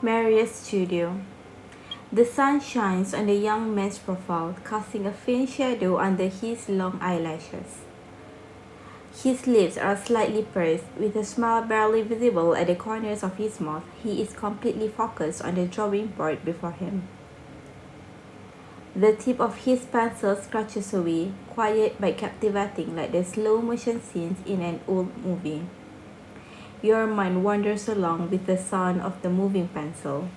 Marius studio. The sun shines on the young man's profile, casting a faint shadow under his long eyelashes. His lips are slightly pursed, with a smile barely visible at the corners of his mouth. He is completely focused on the drawing board before him. The tip of his pencil scratches away, quiet but captivating like the slow motion scenes in an old movie. Your mind wanders along with the sound of the moving pencil.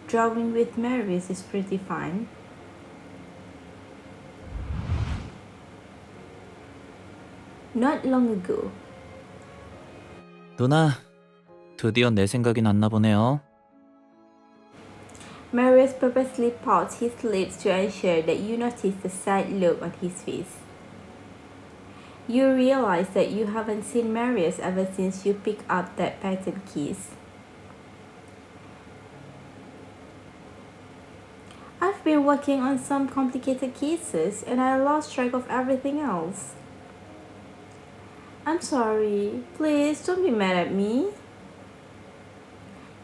Drawing with Marius is pretty fun. Not long ago, 누나, 드디어 내 생각이 났나 보네요. Marius purposely pouts his lips to ensure that you notice the sad look on his face. You realize that you haven't seen Marius ever since you picked up that patent keys. I've been working on some complicated cases and I lost track of everything else. I'm sorry. Please don't be mad at me.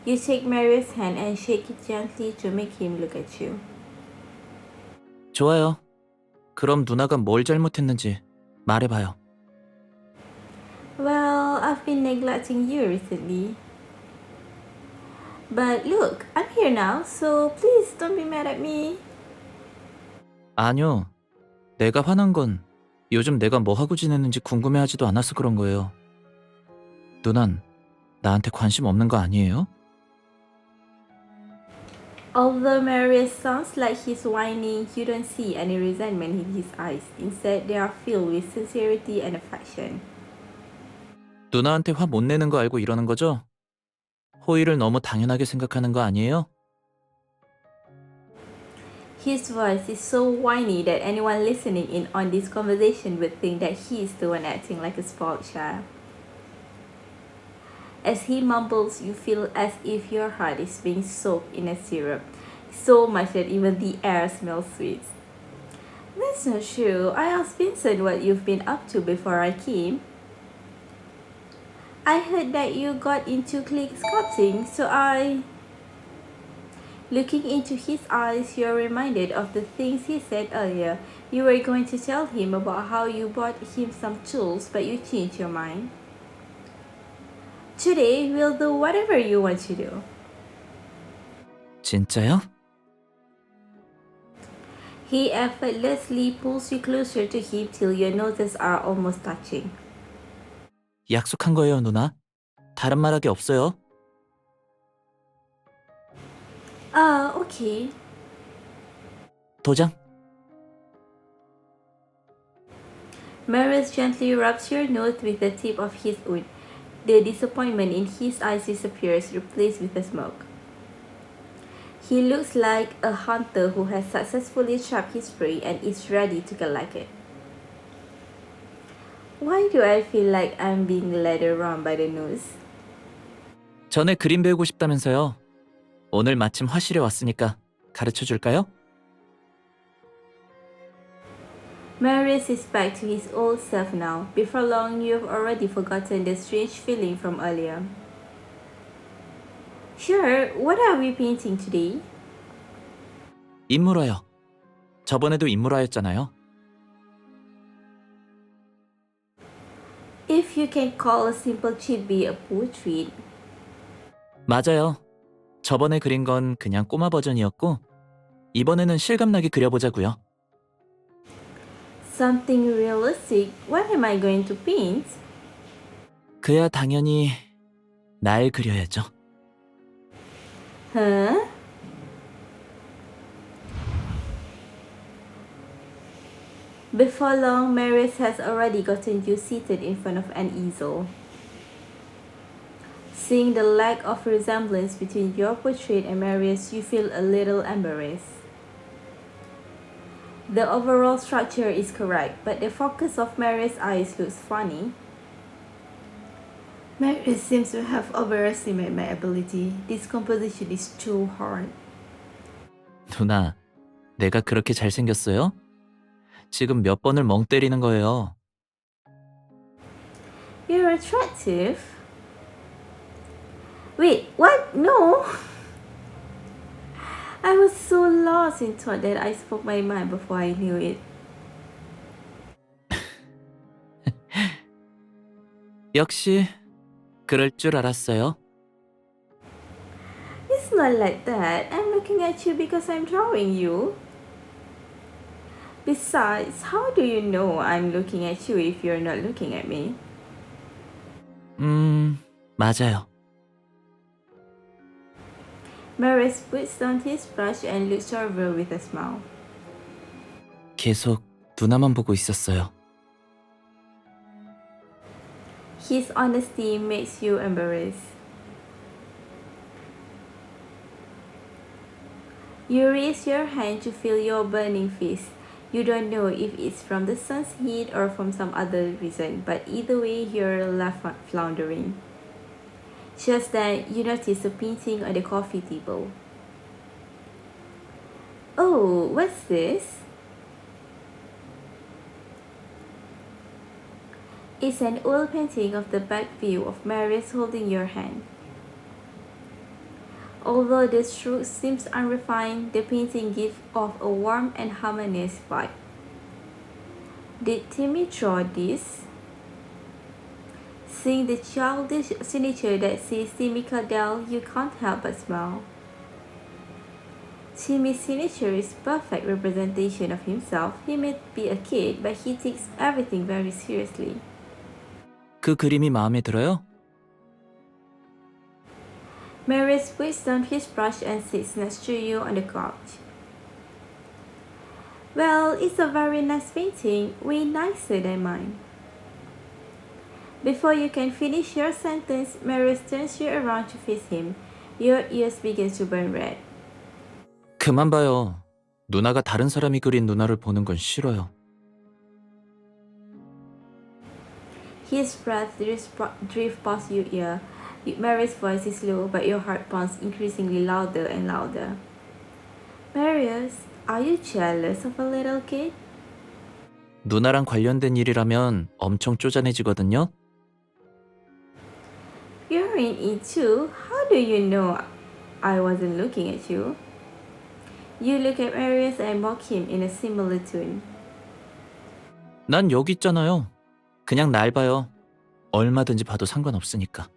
You take Marius' hand and shake it gently to make him look at you. 좋아요. 그럼 누나가 뭘 잘못했는지 말해봐요. Well, I've been neglecting you recently. But look, I'm here now, so please don't be mad at me. 아니요. 내가 화난 건 요즘 내가 뭐 하고 지내는지 궁금해하지도 않아서 그런 거예요. 누난 나한테 관심 없는 거 아니에요? Although Marius sounds like he's whining, you don't see any resentment in his eyes. Instead, they are filled with sincerity and affection. 누나한테 화 못 내는 거 알고 이러는 거죠? 호의를 너무 당연하게 생각하는 거 아니에요? His voice is so whiny that anyone listening in on this conversation would think that he is the one acting like a spoiled child. As he mumbles, you feel as if your heart is being soaked in a syrup, so much that even the air smells sweet. That's not true. I asked Vincent what you've been up to before I came. I heard that you got into click sculpting, so I... Looking into his eyes, you're reminded of the things he said earlier. You were going to tell him about how you bought him some tools, but you changed your mind. Today, we'll do whatever you want to do. 진짜요? He effortlessly pulls you closer to him till your noses are almost touching. 약속한 거예요, 누나. 다른 말할 게 없어요. Okay. 도장. Marius gently rubs your nose with the tip of his wood. The disappointment in his eyes disappears, replaced with a smoke. He looks like a hunter who has successfully trapped his prey and is ready to collect it. Why do I feel like I'm being led around by the nose? 전에 그림 배우고 싶다면서요. 오늘 마침 화실에 왔으니까 가르쳐 줄까요? Marius is back to his old self now. Before long, you've already forgotten the strange feeling from earlier. Sure, what are we painting today? 인물화요. 저번에도 인물화였잖아요. If you can call a simple chibi a portrait. 맞아요. 저번에 그린 건 그냥 꼬마 버전이었고 이번에는 실감나게 그려보자고요. Something realistic. What am I going to paint? 그야 당연히 날 그려야죠. Huh? Before long, Marius has already gotten you seated in front of an easel. Seeing the lack of resemblance between your portrait and Marius, you feel a little embarrassed. The overall structure is correct, but the focus of Marius' eyes looks funny. Marius seems to have overestimated my ability. This composition is too hard. 누나, 내가 그렇게 잘생겼어요? 지금 몇 번을 멍 때리는 거예요. You're attractive. Wait, what? No! I was so lost in thought that I spoke my mind before I knew it. 역시 그럴 줄 알았어요. It's not like that. I'm looking at you because I'm drawing you. Besides, how do you know I'm looking at you if you're not looking at me? 맞아요. Marius puts down his brush and looks over with a smile. 계속 누나만 보고 있었어요. His honesty makes you embarrassed. You raise your hand to feel your burning fist. You don't know if it's from the sun's heat or from some other reason, but either way, you're left floundering. Just then, you notice a painting on the coffee table. Oh, what's this? It's an oil painting of the back view of Marius holding your hand. Although the stroke seems unrefined, the painting gives off a warm and harmonious vibe. Did Timmy draw this? Seeing the childish signature that says Timmy Cardell, you can't help but smile. Timmy's signature is perfect representation of himself. He may be a kid, but he takes everything very seriously. 그 그림이 마음에 들어요? Marius puts down his brush and sits next to you on the couch. Well, it's a very nice painting, way nicer than mine. Before you can finish your sentence, Marius turns you around to face him. Your ears begin to burn red. 그만 봐요. 누나가 다른 사람이 그린 누나를 보는 건 싫어요. His breath drifts past your ear. Marius' voice is low, but your heart pounds increasingly louder and louder. Marius, are you jealous of a little kid? 누나랑 관련된 일이라면 엄청 쪼잔해지거든요. You're in it too. How do you know I wasn't looking at you? You look at Marius and mock him in a similar tone. 난 여기 있잖아요. 그냥 날 봐요. 얼마든지 봐도 상관없으니까.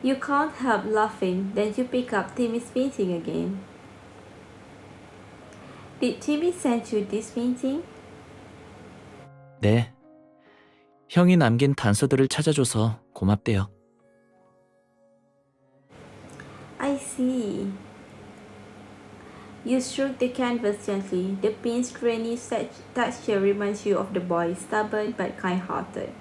You can't help laughing, then you pick up Timmy's painting again. Did Timmy send you this painting? 네. 형이 남긴 단서들을 찾아줘서 고맙대요. I see. You stroke the canvas gently. The paint's grainy texture reminds you of the boy, stubborn but kind-hearted.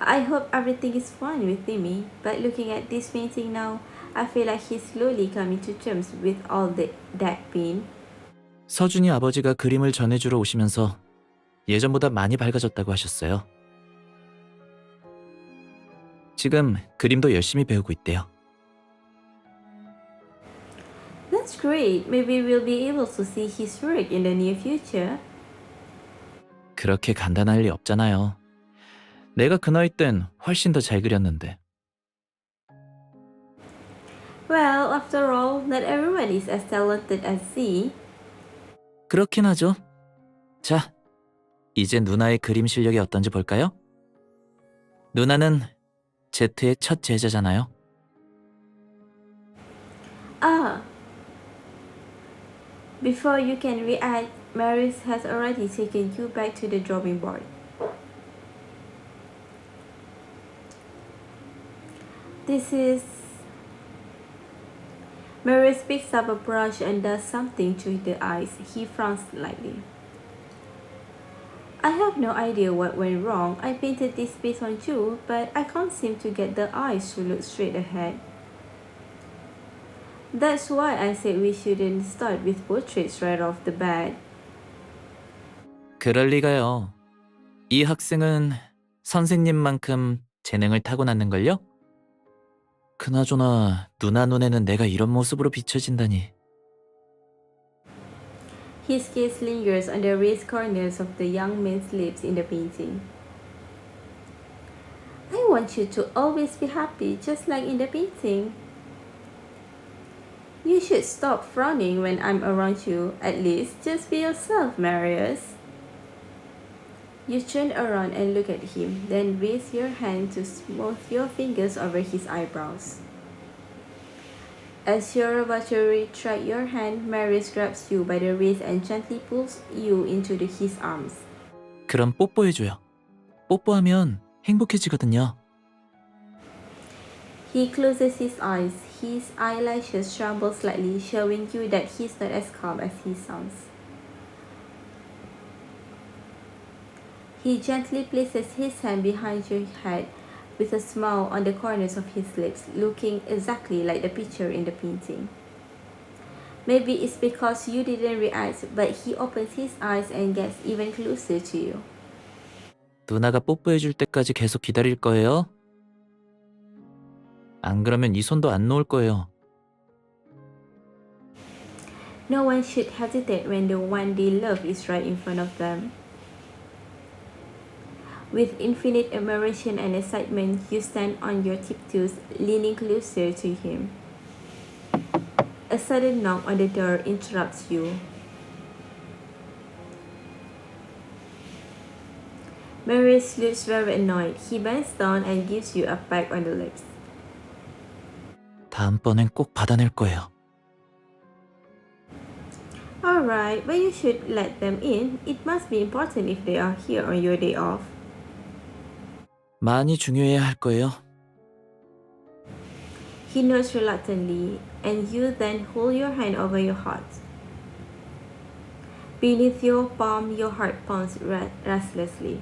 I hope everything is fine with Timmy, but looking at this painting now, I feel like he's slowly coming to terms with all that pain. 서준이 아버지가 그림을 전해주러 오시면서 예전보다 많이 밝아졌다고 하셨어요. 지금 그림도 열심히 배우고 있대요. That's great. Maybe we'll be able to see his work in the near future. 그렇게 간단할 리 없잖아요. 내가 그 나이 땐 훨씬 더 잘 그렸는데. Well, after all, not everyone is as talented as Z. 그렇긴 하죠. 자, 이제 누나의 그림 실력이 어떤지 볼까요? 누나는 제트의 첫 제자잖아요. Ah. Before you can react, Marius has already taken you back to the drawing board. This is... Marius picks up a brush and does something to the eyes. He frowns slightly. I have no idea what went wrong. I painted this piece on you, but I can't seem to get the eyes to look straight ahead. That's why I said we shouldn't start with portraits right off the bat. 그럴 리가요. 이 학생은 선생님만큼 재능을 타고났는걸요? 그나저나 누나 눈에는 내가 이런 모습으로 비춰진다니. His gaze lingers on the raised corners of the young man's lips in the painting. want you to always be happy, just like in the painting. You should stop frowning when I'm around you. At least just be yourself, Marius. You turn around and look at him, then raise your hand to smooth your fingers over his eyebrows. As you're about to retract your hand, Marius grabs you by the wrist and gently pulls you into his arms. 그럼 뽀뽀해줘요. 뽀뽀하면 행복해지거든요. He closes his eyes. His eyelashes tremble slightly, showing you that he's not as calm as he sounds. He gently places his hand behind your head with a smile on the corners of his lips, looking exactly like the picture in the painting. Maybe it's because you didn't react, but he opens his eyes and gets even closer to you. 누나가 뽀뽀해줄 때까지 계속 기다릴 거예요? 안 그러면 이 손도 안 놓을 거예요. No one should hesitate when the one they love is right in front of them. With infinite admiration and excitement, you stand on your tiptoes, leaning closer to him. A sudden knock on the door interrupts you. Marius looks very annoyed. He bends down and gives you a peck on the lips. 다음번엔 꼭 받아낼 거예요. Alright, but you should let them in. It must be important if they are here on your day off. 많이 중요해야 할 거예요. He nods reluctantly, and you then hold your hand over your heart. Beneath your palm, your heart pounds restlessly.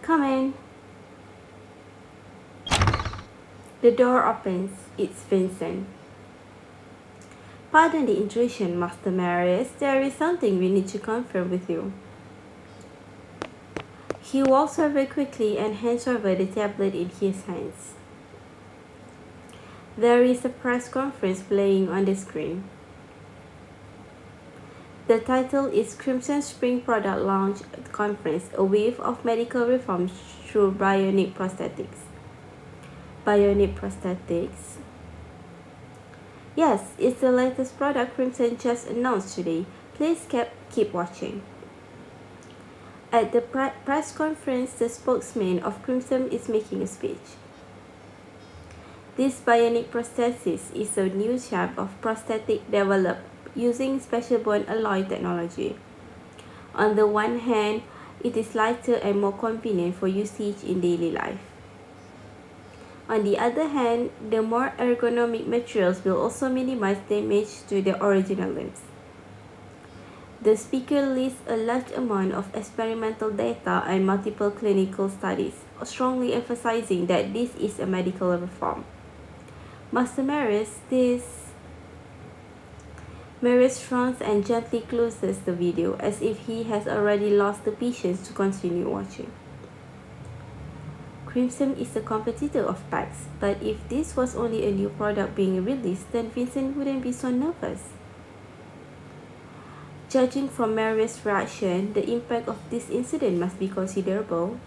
Come in. The door opens. It's Vincent. Pardon the intrusion, Master Marius. There is something we need to confirm with you. He walks over quickly and hands over the tablet in his hands. There is a press conference playing on the screen. The title is Crimson Spring Product Launch Conference, a wave of medical reforms through bionic prosthetics. Bionic prosthetics? Yes, it's the latest product Crimson just announced today. Please keep watching. At the press conference, the spokesman of Crimson is making a speech. This bionic prosthesis is a new type of prosthetic developed using special bone alloy technology. On the one hand, it is lighter and more convenient for usage in daily life. On the other hand, the more ergonomic materials will also minimize damage to the original limbs. The speaker lists a large amount of experimental data and multiple clinical studies, strongly emphasizing that this is a medical reform. Master Marius, Marius frowns and gently closes the video as if he has already lost the patience to continue watching. Crimson is a competitor of PAX, but if this was only a new product being released, then Vincent wouldn't be so nervous. Judging from Marius' reaction, the impact of this incident must be considerable.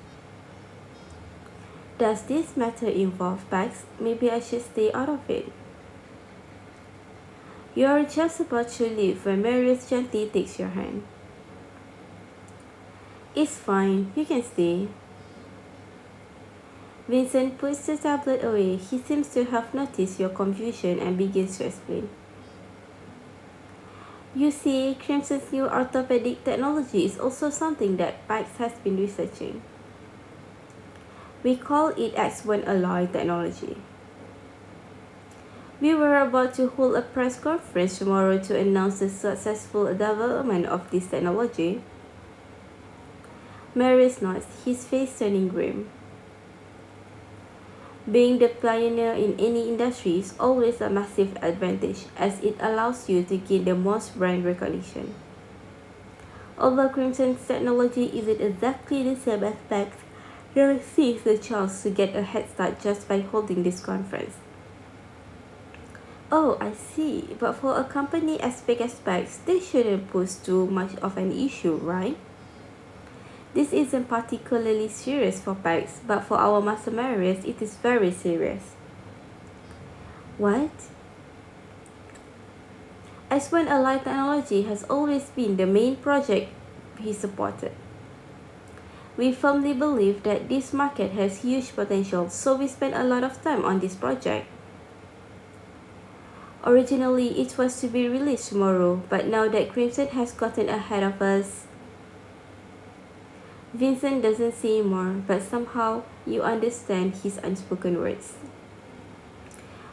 Does this matter involve PAX? Maybe I should stay out of it. You are just about to leave when Marius gently takes your hand. It's fine, you can stay. Vincent puts the tablet away. He seems to have noticed your confusion and begins to explain. You see, Crimson's new orthopedic technology is also something that PAX has been researching. We call it X1 alloy technology. We were about to hold a press conference tomorrow to announce the successful development of this technology. Marius nods, his face turning grim. Being the pioneer in any industry is always a massive advantage, as it allows you to gain the most brand recognition. Although Crimson's technology isn't exactly the same as PAX, He sees the chance to get a head start just by holding this conference. Oh, I see. But for a company as big as Specs, they shouldn't pose too much of an issue, right? This isn't particularly serious for Specs, but for our Master Marius, it is very serious. What? S1 Allied Technology has always been the main project he supported. We firmly believe that this market has huge potential, so we spent a lot of time on this project. Originally, it was to be released tomorrow, but now that Crimson has gotten ahead of us, Vincent doesn't say more, but somehow you understand his unspoken words.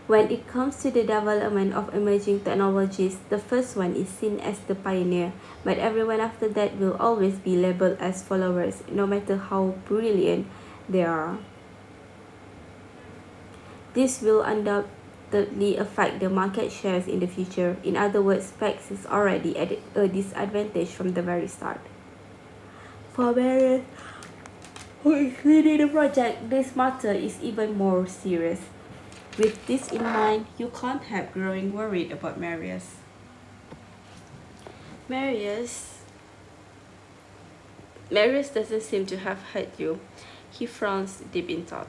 When it comes to the development of emerging technologies, the first one is seen as the pioneer, but everyone after that will always be labeled as followers, no matter how brilliant they are. This will undoubtedly affect the market shares in the future. In other words, Specs is already at a disadvantage from the very start. For Marius, who is leading the project, this matter is even more serious. With this in mind, you can't help growing worried about Marius. Marius. Marius doesn't seem to have heard you. He frowns deep in thought.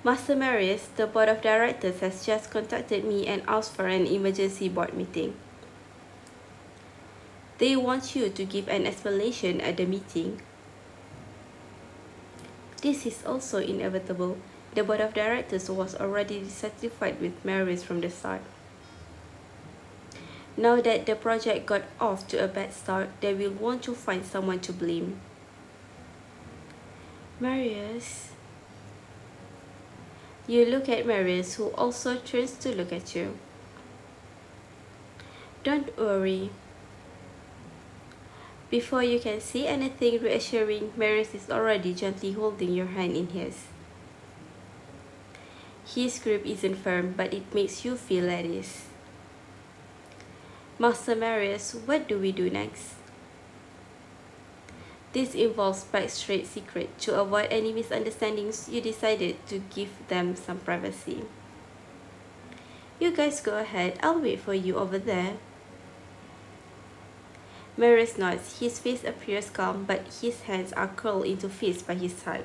Master Marius, the board of directors has just contacted me and asked for an emergency board meeting. They want you to give an explanation at the meeting. This is also inevitable. The board of directors was already dissatisfied with Marius from the start. Now that the project got off to a bad start, they will want to find someone to blame. Marius. You look at Marius, who also turns to look at you. Don't worry. Before you can say anything reassuring, Marius is already gently holding your hand in his. His grip isn't firm, but it makes you feel at ease. Master Marius, what do we do next? This involves Spike's trade secret. To avoid any misunderstandings, you decided to give them some privacy. You guys go ahead, I'll wait for you over there. Marius nods. His face appears calm, but his hands are curled into fists by his side.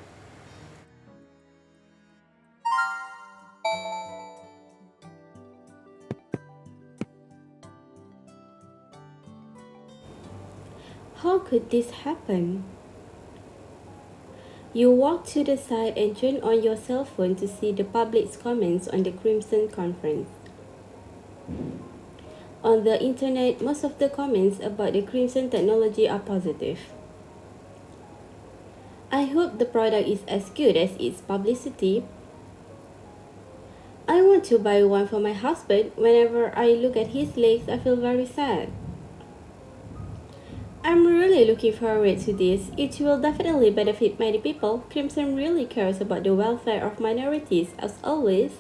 How could this happen? You walk to the side and turn on your cell phone to see the public's comments on the Crimson conference. On the internet, most of the comments about the Crimson technology are positive. I hope the product is as good as its publicity. I want to buy one for my husband. Whenever I look at his legs, I feel very sad. I'm really looking forward to this. It will definitely benefit many people. Crimson really cares about the welfare of minorities, as always.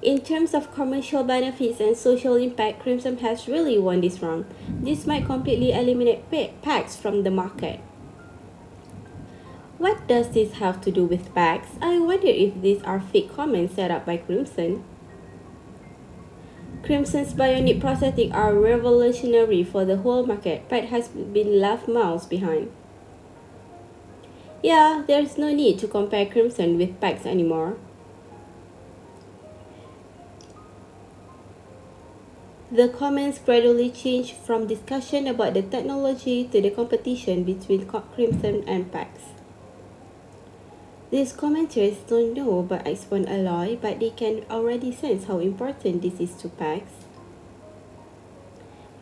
In terms of commercial benefits and social impact, Crimson has really won this round. This might completely eliminate PACs from the market. What does this have to do with PACs? I wonder if these are fake comments set up by Crimson. Crimson's bionic prosthetics are revolutionary for the whole market. PAC has been left miles behind. Yeah, there's no need to compare Crimson with PACs anymore. The comments gradually changed from discussion about the technology to the competition between Crimson and PACs. These commenters don't know about X1 alloy, but they can already sense how important this is to PACs.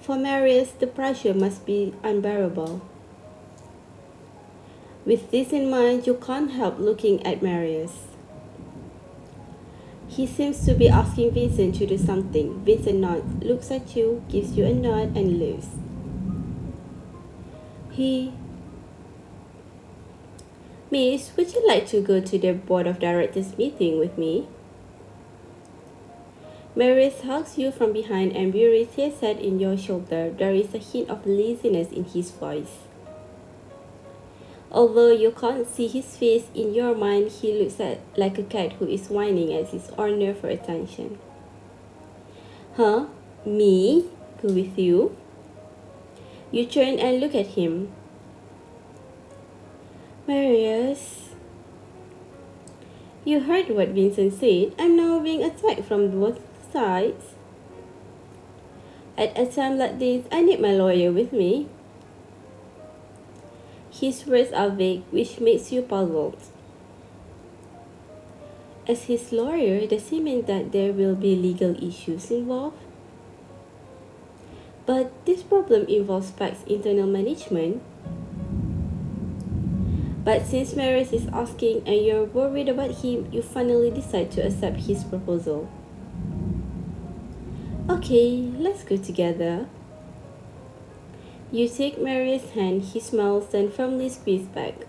For Marius, the pressure must be unbearable. With this in mind, you can't help looking at Marius. He seems to be asking Vincent to do something. Vincent nods, looks at you, gives you a nod, and leaves. Miss, would you like to go to the board of directors meeting with me? Marius hugs you from behind and buries his head in your shoulder. There is a hint of laziness in his voice. Although you can't see his face, in your mind he looks like a cat who is whining at his owner for attention. Huh? Me? Go with you? You turn and look at him. Marius, you heard what Vincent said. I'm now being attacked from both sides. At a time like this, I need my lawyer with me. His words are vague, which makes you puzzled. As his lawyer, does he mean that there will be legal issues involved? But this problem involves Pax's internal management. But since Marius is asking and you're worried about him, you finally decide to accept his proposal. Okay, let's go together. You take Marius' hand, he smiles, then firmly squeezes back.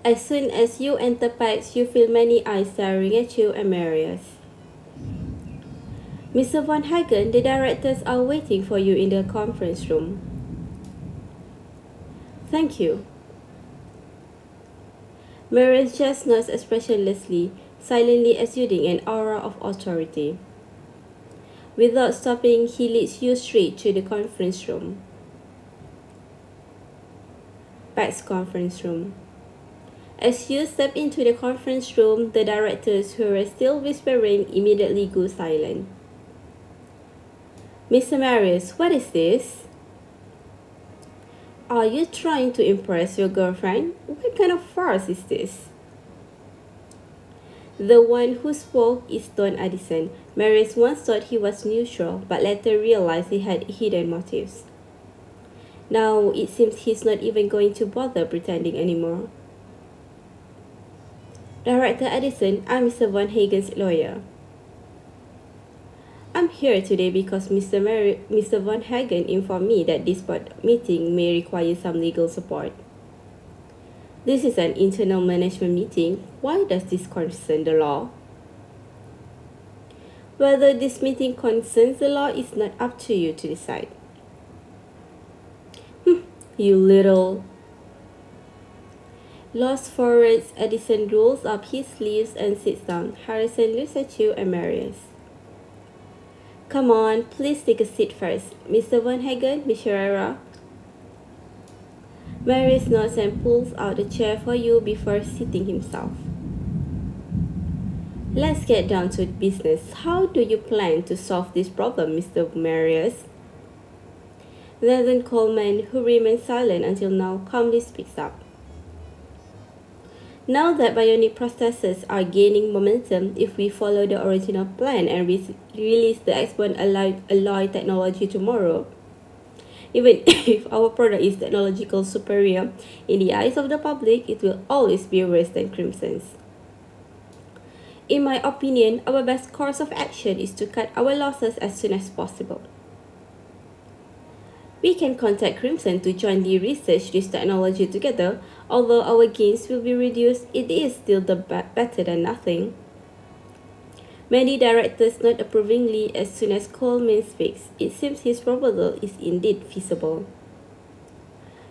As soon as you enter Pax, you feel many eyes staring at you and Marius. Mr. Von Hagen, the directors are waiting for you in the conference room. Thank you. Marius just nods expressionlessly, silently exuding an aura of authority. Without stopping, he leads you straight to the conference room. Pax conference room. As you step into the conference room, the directors, who are still whispering, immediately go silent. Mr. Marius, what is this? Are you trying to impress your girlfriend? What kind of farce is this? The one who spoke is Don Addison. Marius once thought he was neutral, but later realized he had hidden motives. Now it seems he's not even going to bother pretending anymore. Director Addison, I'm Mr. Von Hagen's lawyer. I'm here today because Mr. Von Hagen informed me that this board meeting may require some legal support. This is an internal management meeting. Why does this concern the law? Whether this meeting concerns the law is not up to you to decide. You little... Lost for words, Addison rolls up his sleeves and sits down. Harrison looks at you and Marius. Come on, please take a seat first. Mr. Von Hagen, Miss Herrera. Marius nods and pulls out a chair for you before seating himself. Let's get down to business. How do you plan to solve this problem, Mr. Marius? Nathan Coleman, who remained silent until now, calmly speaks up. Now that bionic processors are gaining momentum, if we follow the original plan and release the X1 alloy technology tomorrow, even if our product is technological superior, in the eyes of the public, it will always be worse than Crimson's. In my opinion, our best course of action is to cut our losses as soon as possible. We can contact Crimson to jointly research this technology together. Although our gains will be reduced, it is still better than nothing. Many directors nod approvingly as soon as Coleman speaks. It seems his proposal is indeed feasible.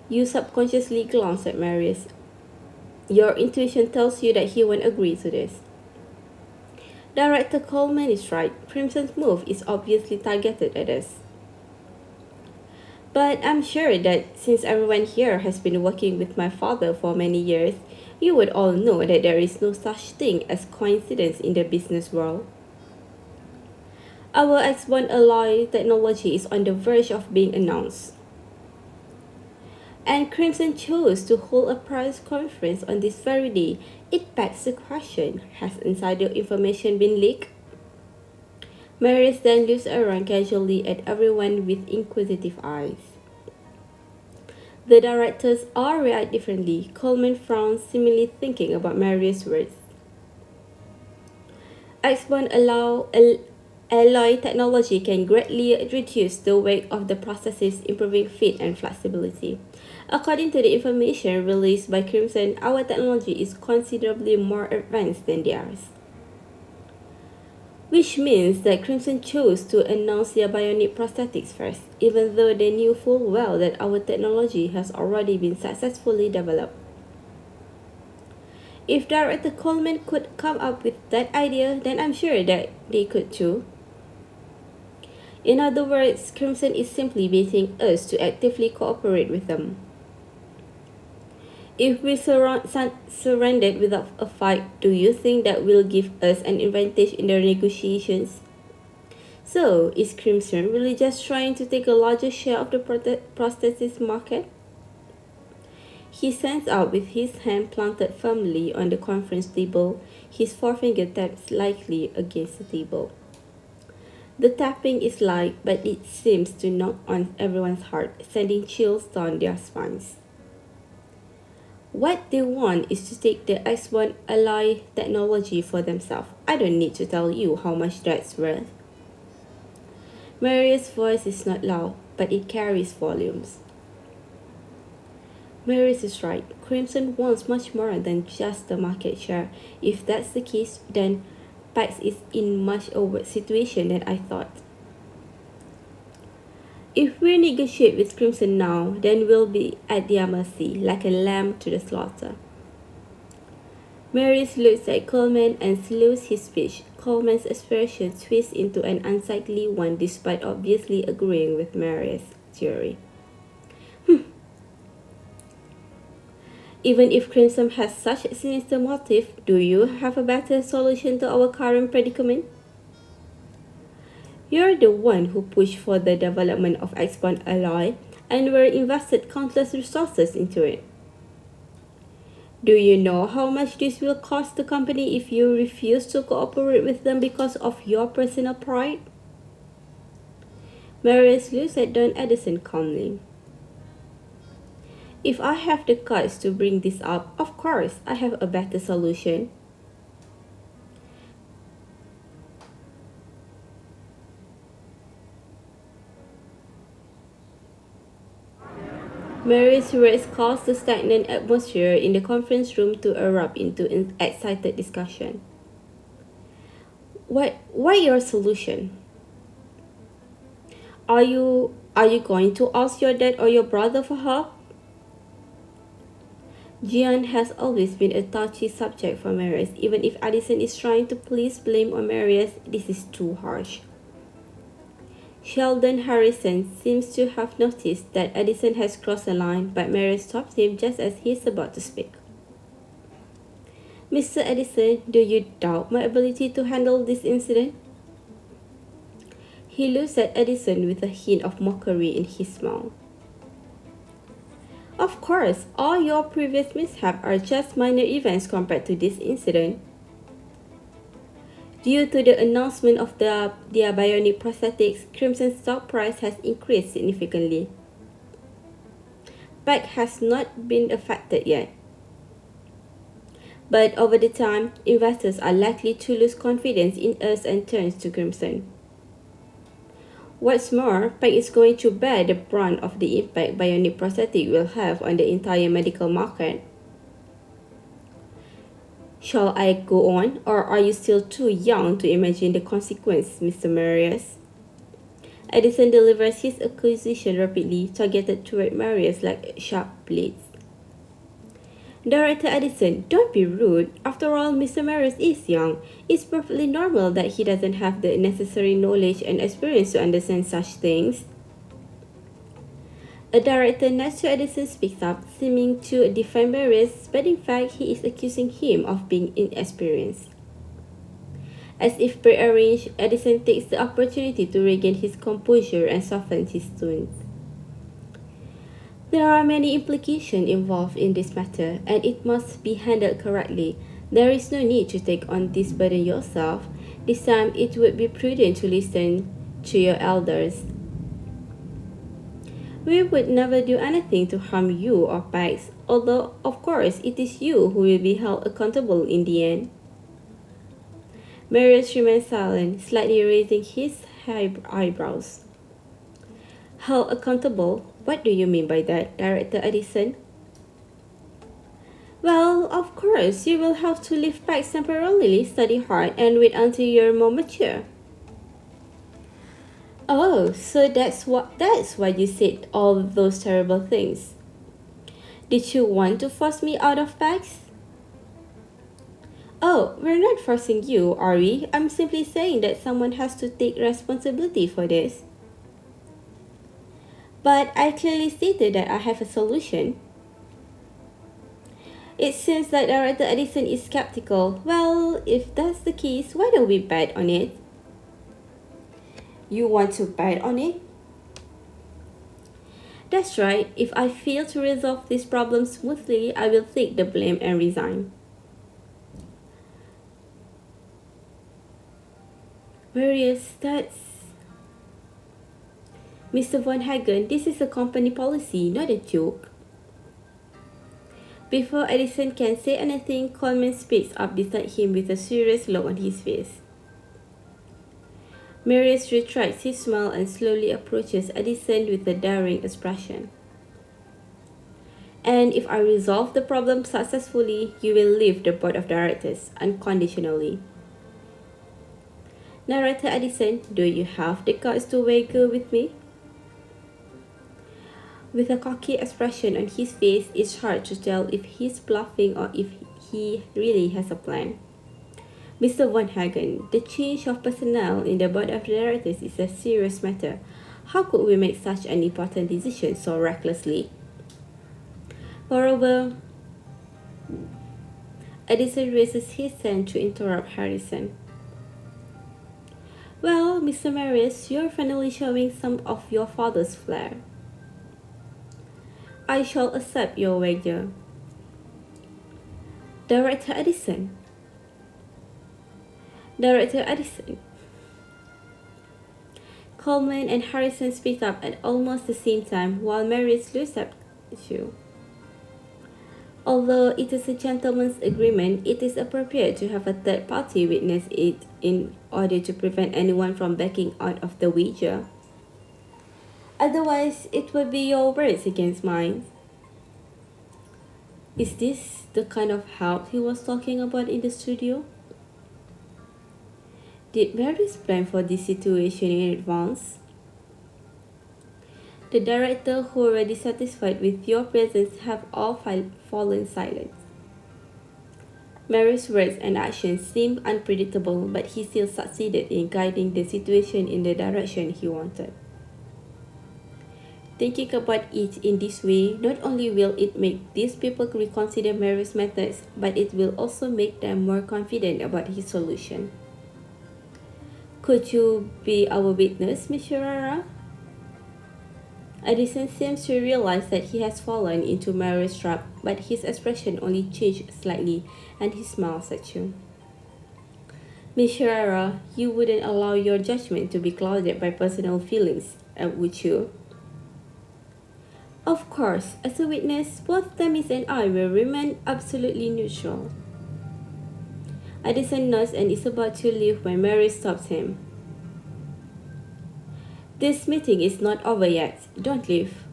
You subconsciously glance at Marius. Your intuition tells you that he won't agree to this. Director Coleman is right. Crimson's move is obviously targeted at us. But I'm sure that since everyone here has been working with my father for many years, you would all know that there is no such thing as coincidence in the business world. Our X1 alloy technology is on the verge of being announced. And Crimson chose to hold a press conference on this very day. It begs the question, has insider information been leaked? Marius then looks around casually at everyone with inquisitive eyes. The directors all react differently. Coleman frowns, seemingly thinking about Marius' words. Alloy technology can greatly reduce the weight of the processes, improving fit and flexibility. According to the information released by Crimson, our technology is considerably more advanced than theirs. Which means that Crimson chose to announce their bionic prosthetics first, even though they knew full well that our technology has already been successfully developed. If Director Coleman could come up with that idea, then I'm sure that they could too. In other words, Crimson is simply baiting us to actively cooperate with them. If we surrendered without a fight, do you think that will give us an advantage in the negotiations? So, is Crimson really just trying to take a larger share of the prosthesis market? He stands out with his hand planted firmly on the conference table, his forefinger taps lightly against the table. The tapping is light, but it seems to knock on everyone's heart, sending chills down their spines. What they want is to take the X1 alloy technology for themselves. I don't need to tell you how much that's worth. Marius' voice is not loud, but it carries volumes. Marius is right. Crimson wants much more than just the market share. If that's the case, then Pax is in much a worse situation than I thought. If we negotiate with Crimson now, then we'll be at their mercy, like a lamb to the slaughter. Marius looks at Coleman and slows his speech. Coleman's expression twists into an unsightly one despite obviously agreeing with Marius' theory. Even if Crimson has such a sinister motive, do you have a better solution to our current predicament? You're the one who pushed for the development of X1 alloy and were invested countless resources into it. Do you know how much this will cost the company if you refuse to cooperate with them because of your personal pride? Marius looks at Don Edison calmly. If I have the guts to bring this up, of course, I have a better solution. Marius' words caused the stagnant atmosphere in the conference room to erupt into an excited discussion. Why your solution? Are you going to ask your dad or your brother for help? Gian has always been a touchy subject for Marius. Even if Addison is trying to place blame on Marius, this is too harsh. Sheldon Harrison seems to have noticed that Addison has crossed a line, but Marius stops him just as he is about to speak. Mr. Addison, do you doubt my ability to handle this incident? He looks at Addison with a hint of mockery in his smile. Of course, all your previous mishaps are just minor events compared to this incident. Due to the announcement of their bionic prosthetics, Crimson's stock price has increased significantly. PAC has not been affected yet. But over the time, investors are likely to lose confidence in us and turn to Crimson. What's more, PAC is going to bear the brunt of the impact bionic prosthetic will have on the entire medical market. Shall I go on, or are you still too young to imagine the consequence, Mr. Marius? Addison delivers his accusation rapidly, targeted toward Marius like sharp blades. Director Addison, don't be rude. After all, Mr. Marius is young. It's perfectly normal that he doesn't have the necessary knowledge and experience to understand such things. A director next to Addison speaks up, seeming to defend Marius, but in fact he is accusing him of being inexperienced. As if prearranged, Addison takes the opportunity to regain his composure and soften his tone. There are many implications involved in this matter, and it must be handled correctly. There is no need to take on this burden yourself. This time it would be prudent to listen to your elders. We would never do anything to harm you or Pax, although of course it is you who will be held accountable in the end. Marius remained silent, slightly raising his eyebrows. How accountable? What do you mean by that, Director Edison? Well, of course, you will have to live back temporarily, study hard, and wait until you're more mature. Oh, so that's why you said all those terrible things. Did you want to force me out of PAX? Oh, we're not forcing you, are we? I'm simply saying that someone has to take responsibility for this. But I clearly stated that I have a solution. It seems that Director Edison is skeptical. Well, if that's the case, why don't we bet on it? You want to bet on it? That's right. If I fail to resolve this problem smoothly, I will take the blame and resign. Marius, that's... Mr. Von Hagen, this is a company policy, not a joke. Before Edison can say anything, Coleman speaks up beside him with a serious look on his face. Marius retracts his smile and slowly approaches Edison with a daring expression. And if I resolve the problem successfully, you will leave the board of directors unconditionally. Narrator Edison, do you have the guts to wager with me? With a cocky expression on his face, it's hard to tell if he's bluffing or if he really has a plan. Mr. Von Hagen, the change of personnel in the board of directors is a serious matter. How could we make such an important decision so recklessly? Moreover, Edison raises his hand to interrupt Harrison. Well, Mr. Marius, you're finally showing some of your father's flair. I shall accept your wager. Director Edison. Director Edison. Coleman and Harrison speak up at almost the same time while Marius looks at you. Although it is a gentleman's agreement, it is appropriate to have a third party witness it in order to prevent anyone from backing out of the wager. Otherwise, it would be your words against mine. Is this the kind of help he was talking about in the studio? Did Marius plan for this situation in advance? The director, who already satisfied with your presence, have all fallen silent. Marius' words and actions seemed unpredictable, but he still succeeded in guiding the situation in the direction he wanted. Thinking about it in this way, not only will it make these people reconsider Marius' methods, but it will also make them more confident about his solution. Could you be our witness, Miss Sherrara? Edison seems to realize that he has fallen into Marius' trap, but his expression only changed slightly and he smiles at you. Miss Sherrara, you wouldn't allow your judgment to be clouded by personal feelings, would you? Of course, as a witness, both Thamis and I will remain absolutely neutral. Edison nods and is about to leave when Marius stops him. This meeting is not over yet. Don't leave.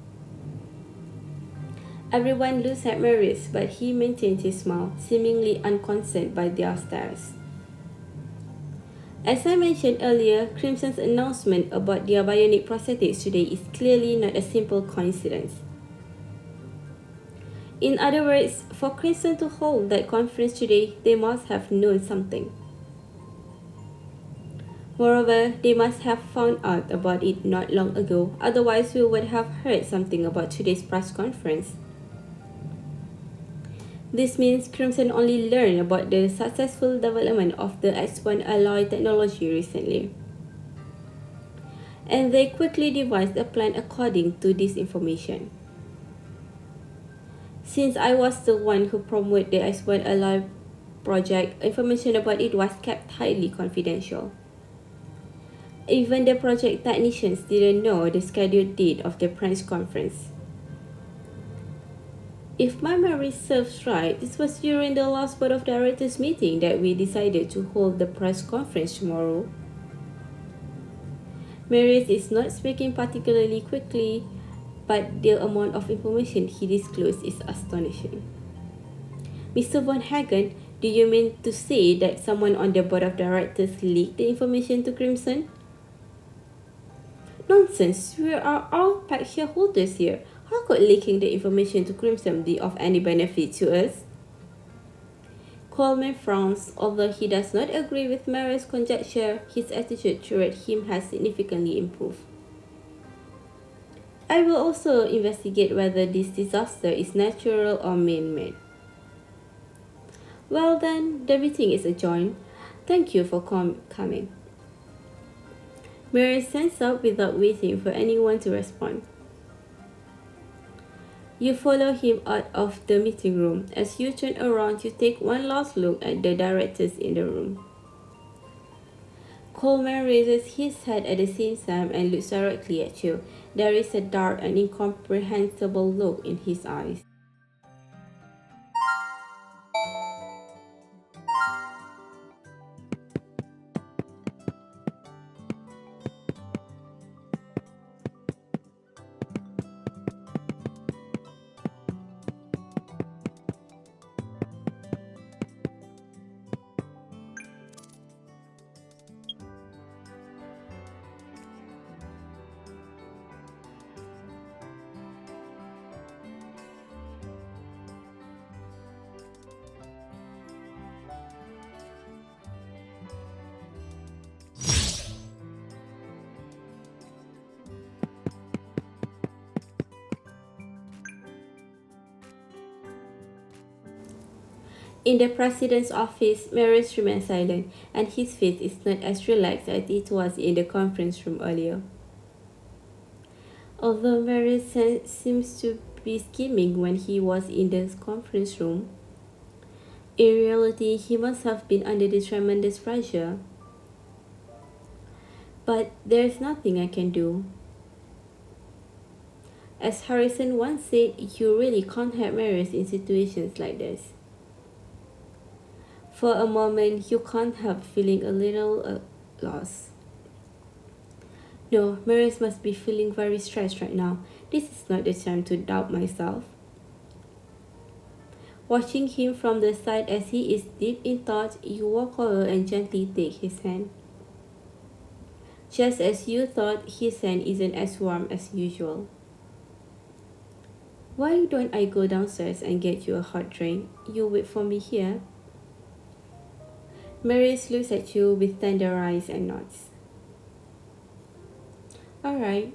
Everyone looks at Marius, but he maintains his smile, seemingly unconcerned by their stares. As I mentioned earlier, Crimson's announcement about their bionic prosthetics today is clearly not a simple coincidence. In other words, for Crimson to hold that conference today, they must have known something. Moreover, they must have found out about it not long ago, otherwise we would have heard something about today's press conference. This means Crimson only learned about the successful development of the X1 alloy technology recently. And they quickly devised a plan according to this information. Since I was the one who promoted the X1 alloy project, information about it was kept highly confidential. Even the project technicians didn't know the scheduled date of the press conference. If my memory serves right, this was during the last board of directors meeting that we decided to hold the press conference tomorrow. Marius is not speaking particularly quickly, but the amount of information he disclosed is astonishing. Mr. Von Hagen, do you mean to say that someone on the board of directors leaked the information to Crimson? Nonsense, we are all paid shareholders here. How could leaking the information to Crimson be of any benefit to us? Coleman frowns. Although he does not agree with Marius' conjecture, his attitude toward him has significantly improved. I will also investigate whether this disaster is natural or man-made. Well then, the meeting is adjourned. Thank you for coming. Marius stands up without waiting for anyone to respond. You follow him out of the meeting room. As you turn around, you take one last look at the directors in the room. Coleman raises his head at the same time and looks directly at you. There is a dark and incomprehensible look in his eyes. In the president's office, Marius remains silent, and his face is not as relaxed as it was in the conference room earlier. Although Marius seems to be scheming when he was in the conference room, in reality he must have been under the tremendous pressure. But there is nothing I can do. As Harrison once said, you really can't help Marius in situations like this. For a moment, you can't help feeling a little lost. No, Marius must be feeling very stressed right now. This is not the time to doubt myself. Watching him from the side as he is deep in thought, you walk over and gently take his hand. Just as you thought, his hand isn't as warm as usual. Why don't I go downstairs and get you a hot drink? You wait for me here. Marius looks at you with tender eyes and nods. All right.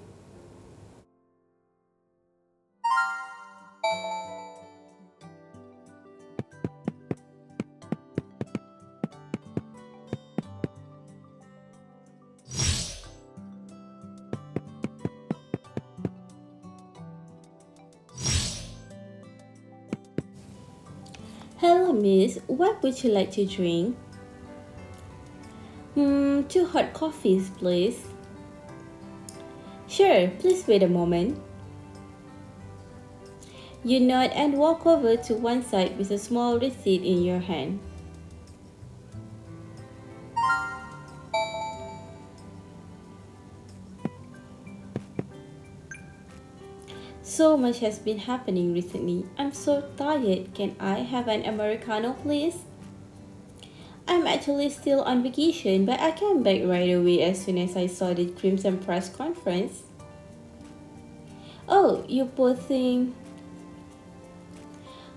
Hello, miss. What would you like to drink? 2 hot coffees, please. Sure, please wait a moment. You nod and walk over to one side with a small receipt in your hand. So much has been happening recently. I'm so tired. Can I have an Americano, please? I'm actually still on vacation, but I came back right away as soon as I saw the Crimson press conference. Oh, you poor thing.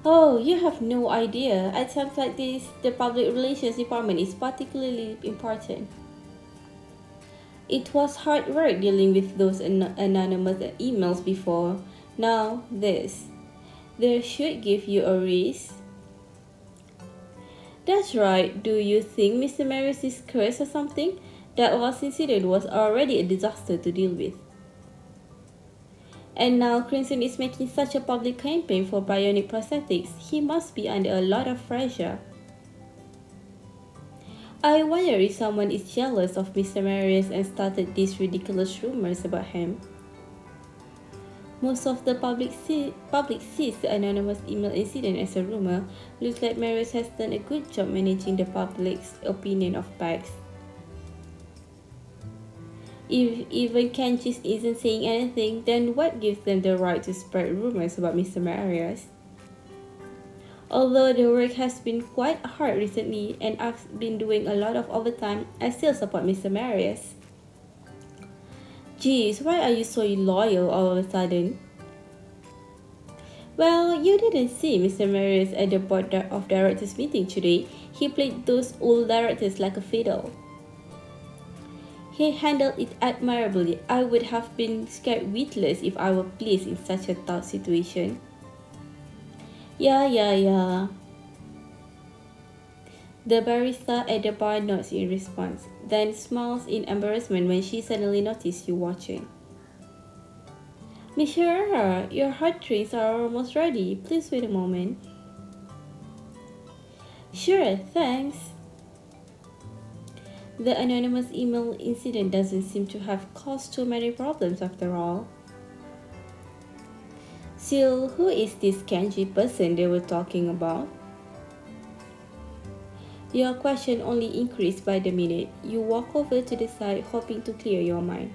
Oh, you have no idea. At times like this, the public relations department is particularly important. It was hard work dealing with those anonymous emails before. Now, this. They should give you a raise. That's right. Do you think Mr. Marius is cursed or something? That last incident was already a disaster to deal with. And now Crimson is making such a public campaign for bionic prosthetics. He must be under a lot of pressure. I wonder if someone is jealous of Mr. Marius and started these ridiculous rumors about him. Most of the public sees the anonymous email incident as a rumor. Looks like Marius has done a good job managing the public's opinion of Pax. If even Kenji isn't saying anything, then what gives them the right to spread rumors about Mr. Marius? Although the work has been quite hard recently and I've been doing a lot of overtime, I still support Mr. Marius. Geez, why are you so loyal all of a sudden? Well, you didn't see Mr. Marius at the board of directors meeting today. He played those old directors like a fiddle. He handled it admirably. I would have been scared witless if I were placed in such a tough situation. Yeah. The barista at the bar nods in response, then smiles in embarrassment when she suddenly notices you watching. Miss Herrera, your hot drinks are almost ready. Please wait a moment. Sure, thanks. The anonymous email incident doesn't seem to have caused too many problems after all. Still, who is this Kenji person they were talking about? Your question only increased by the minute. You walk over to the side hoping to clear your mind.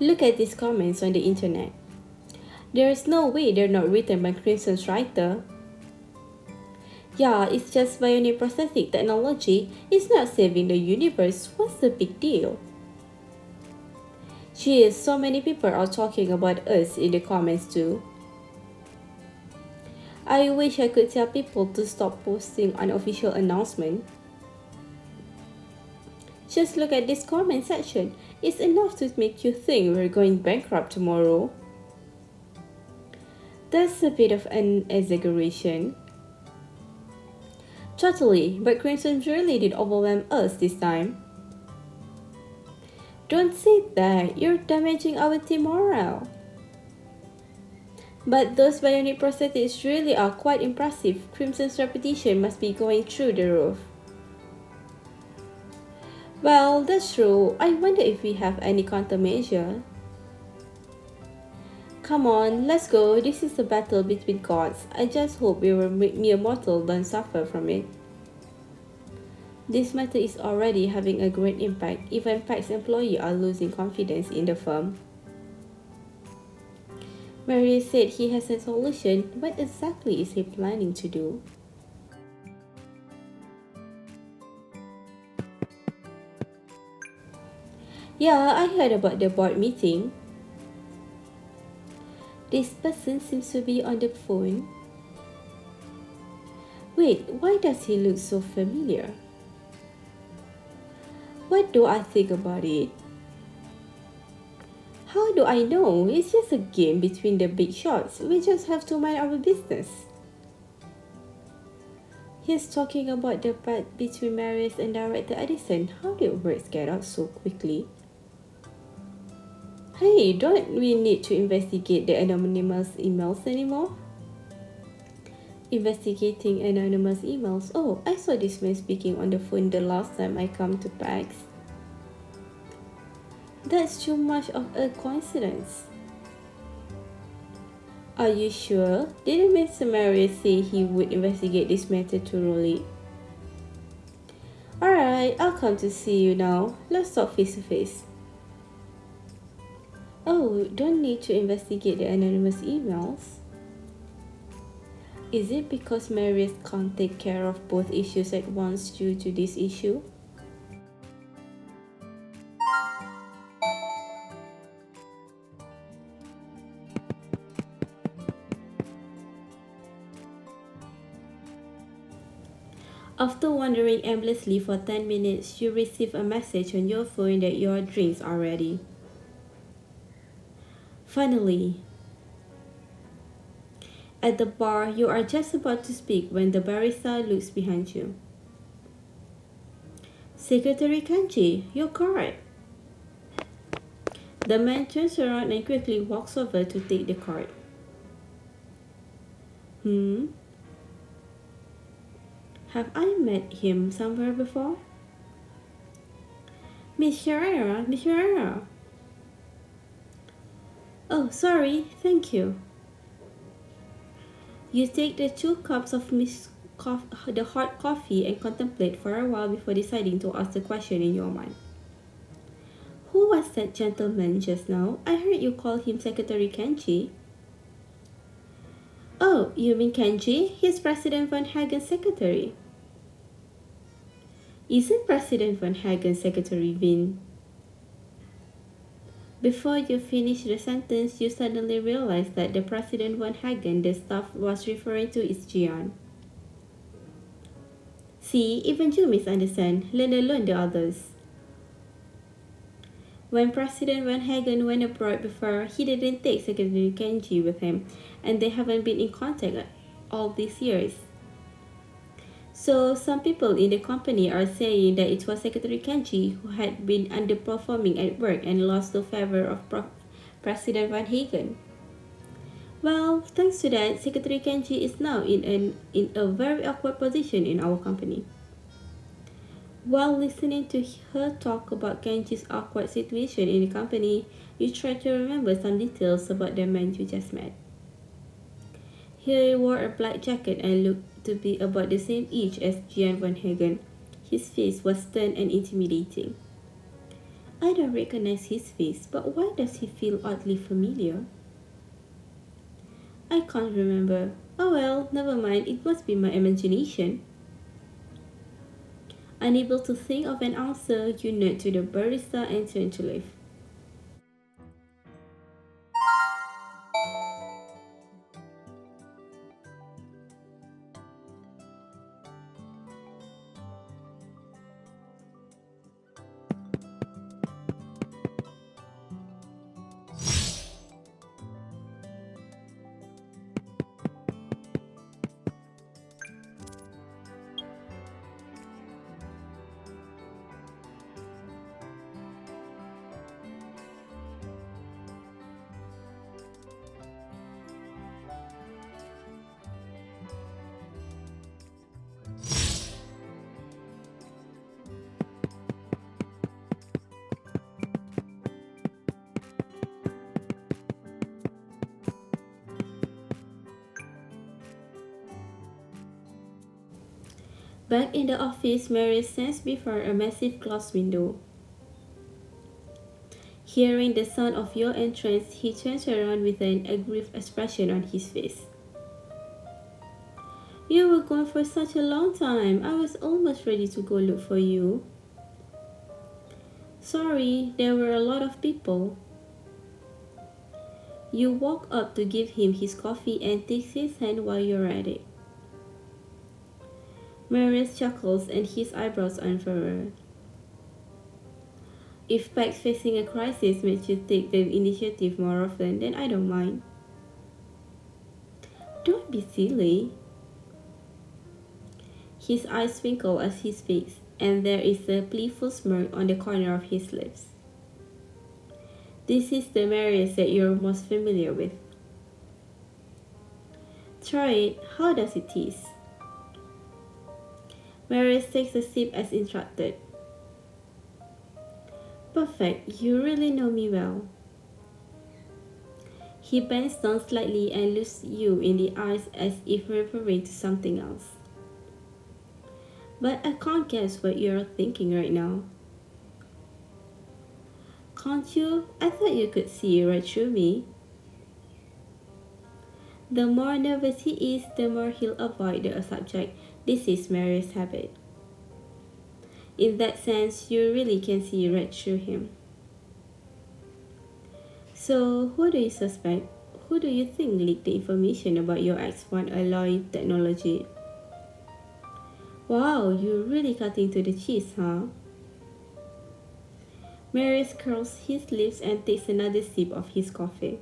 Look at these comments on the internet. There's no way they're not written by Crimson's writer. Yeah, it's just bionic prosthetic technology. It's not saving the universe. What's the big deal? Geez, so many people are talking about us in the comments too. I wish I could tell people to stop posting unofficial announcement. Just look at this comment section. It's enough to make you think we're going bankrupt tomorrow. That's a bit of an exaggeration. Totally, but Crimson really did overwhelm us this time. Don't say that, you're damaging our team morale. But those bionic prosthetics really are quite impressive. Crimson's reputation must be going through the roof. Well, that's true. I wonder if we have any countermeasure. Come on, let's go. This is a battle between gods. I just hope we were mere mortal don't suffer from it. This matter is already having a great impact. Even Pax employees are losing confidence in the firm. Marius said he has a solution. What exactly is he planning to do? Yeah, I heard about the board meeting. This person seems to be on the phone. Wait, why does he look so familiar? What do I think about it? How do I know? It's just a game between the big shots. We just have to mind our business. He's talking about the fight between Marius and Director Edison. How did words get out so quickly? Hey, don't we need to investigate the anonymous emails anymore? Investigating anonymous emails. Oh, I saw this man speaking on the phone the last time I come to PAX. That's too much of a coincidence. Are you sure? Didn't Mr. Marius say he would investigate this matter thoroughly? Alright, I'll come to see you now. Let's talk face to face. Oh, don't need to investigate the anonymous emails. Is it because Marius can't take care of both issues at once due to this issue? After wandering aimlessly for 10 minutes, you receive a message on your phone that your drinks are ready. Finally. At the bar, you are just about to speak when the barista looks behind you. Secretary Kanji, your card. The man turns around and quickly walks over to take the card. Hmm? Have I met him somewhere before? Miss Herrera, Miss Herrera. Oh, sorry, thank you. You take the 2 cups of the hot coffee and contemplate for a while before deciding to ask the question in your mind. Who was that gentleman just now? I heard you call him Secretary Kenji. Oh, you mean Kenji? He's President Van Hagen's secretary. Isn't President Van Hagen's secretary Vin? Before you finish the sentence, you suddenly realize that the President Van Hagen the staff was referring to is Jian. See, even you misunderstand, let alone the others. When President Van Hagen went abroad before, he didn't take Secretary Kenji with him, and they haven't been in contact all these years. So some people in the company are saying that it was Secretary Kenji who had been underperforming at work and lost to favor of President Van Hagen. Well, thanks to that, Secretary Kenji is now in a very awkward position in our company. While listening to her talk about Kenji's awkward situation in the company, you try to remember some details about the man you just met. He wore a black jacket and looked to be about the same age as Jan Van Hagen. His face was stern and intimidating. I don't recognize his face, but why does he feel oddly familiar? I can't remember. Oh well, never mind, it must be my imagination. Unable to think of an answer, you nod to the barista and turn to leave. Back in the office, Marius stands before a massive glass window. Hearing the sound of your entrance, he turns around with an aggrieved expression on his face. You were gone for such a long time. I was almost ready to go look for you. Sorry, there were a lot of people. You walk up to give him his coffee and takes his hand while you're at it. Marius chuckles and his eyebrows unfurl. If Pax facing a crisis makes you take the initiative more often, then I don't mind. Don't be silly. His eyes twinkle as he speaks, and there is a playful smirk on the corner of his lips. This is the Marius that you're most familiar with. Try it. How does it taste? Marius takes a sip as instructed. Perfect, you really know me well. He bends down slightly and looks you in the eyes as if referring to something else. But I can't guess what you're thinking right now. Can't you? I thought you could see right through me. The more nervous he is, the more he'll avoid the subject. This is Marius' habit. In that sense, you really can see right through him. So, who do you suspect? Who do you think leaked the information about your X1 alloy technology? Wow, you're really cutting to the cheese, huh? Marius curls his lips and takes another sip of his coffee.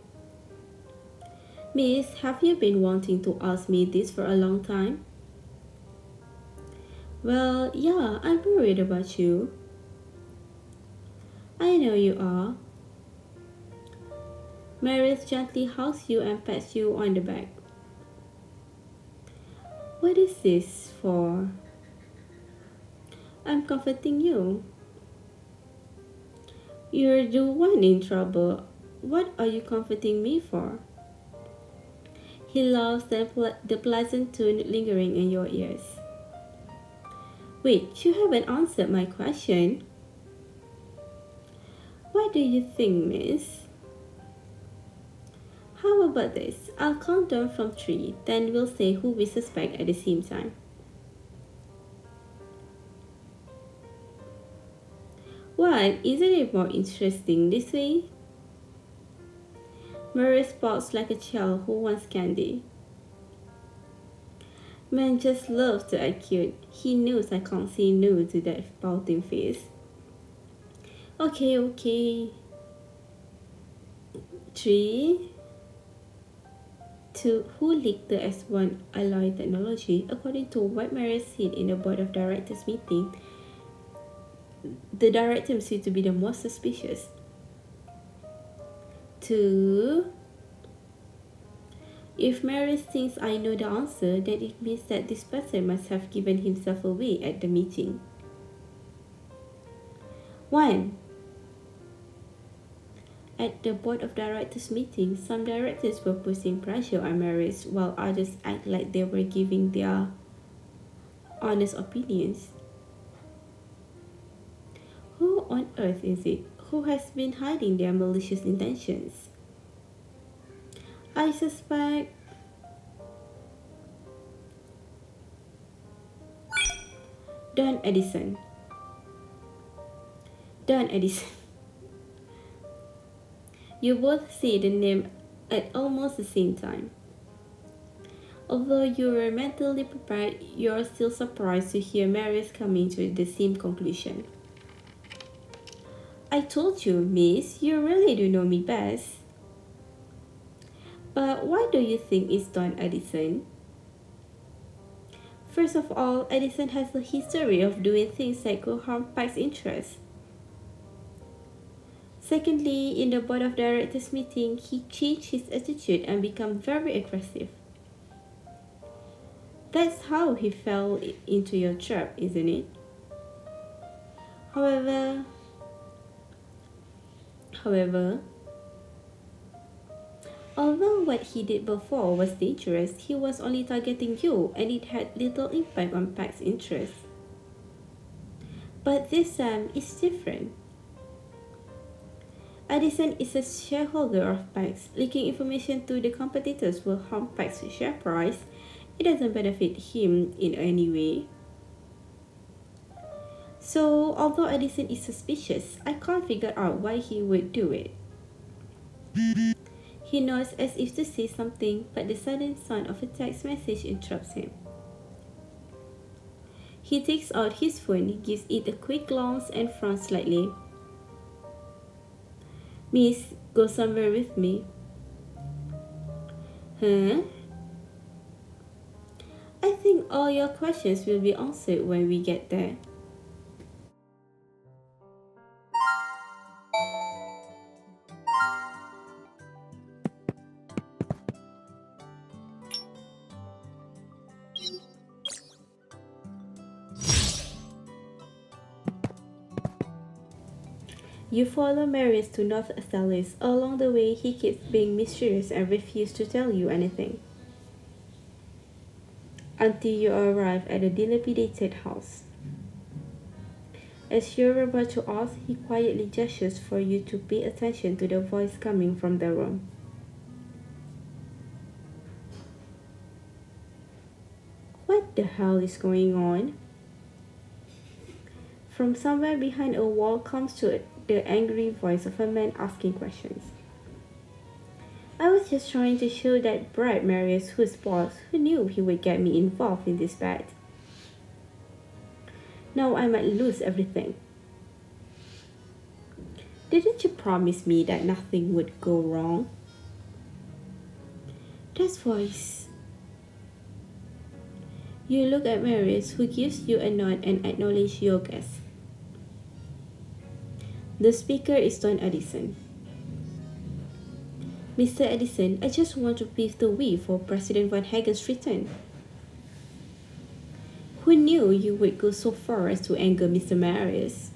Miss, have you been wanting to ask me this for a long time? Well, yeah, I'm worried about you. I know you are. Marius gently hugs you and pats you on the back. What is this for? I'm comforting you. You're the one in trouble. What are you comforting me for? He loves the pleasant tune lingering in your ears. Wait, you haven't answered my question. What do you think, miss? How about this? I'll count down from 3, then we'll say who we suspect at the same time. What? Isn't it more interesting this way? Marius pouts like a child who wants candy. Man just loves to act cute. He knows I can't say no to that pouting face. Okay. 3, 2. Who leaked the S1 alloy technology? According to what Marius said in the board of directors meeting, the director seemed to be the most suspicious. 2. If Marius thinks I know the answer, then it means that this person must have given himself away at the meeting. 1. At the board of directors meeting, some directors were putting pressure on Marius while others act like they were giving their honest opinions. Who on earth is it who has been hiding their malicious intentions? I suspect Don Edison. You both say the name at almost the same time. Although you were mentally prepared, you're still surprised to hear Marius coming to the same conclusion. I told you, miss, you really do know me best. But why do you think it's Don Edison? First of all, Edison has a history of doing things that could harm Pike's interests. Secondly, in the board of directors meeting, he changed his attitude and became very aggressive. That's how he fell into your trap, isn't it? However, although what he did before was dangerous, he was only targeting you and it had little impact on Pike's interests. But this time is different. Edison is a shareholder of Pike's. Leaking information to the competitors will harm Pike's share price. It doesn't benefit him in any way. So, although Edison is suspicious, I can't figure out why he would do it. He nods as if to say something, but the sudden sound of a text message interrupts him. He takes out his phone, gives it a quick glance, and frowns slightly. Miss, go somewhere with me. Huh? I think all your questions will be answered when we get there. You follow Marius to North Astalis. Along the way, he keeps being mysterious and refuses to tell you anything. Until you arrive at a dilapidated house. As you're about to ask, he quietly gestures for you to pay attention to the voice coming from the room. What the hell is going on? From somewhere behind a wall comes to the angry voice of a man asking questions. I was just trying to show that bright Marius whose boss who knew he would get me involved in this bad. Now I might lose everything. Didn't you promise me that nothing would go wrong? That voice. You look at Marius, who gives you a nod and acknowledges your guess. The speaker is Don Edison. Mr. Edison, I just want to pave the way for President Van Hagen's return. Who knew you would go so far as to anger Mr. Marius?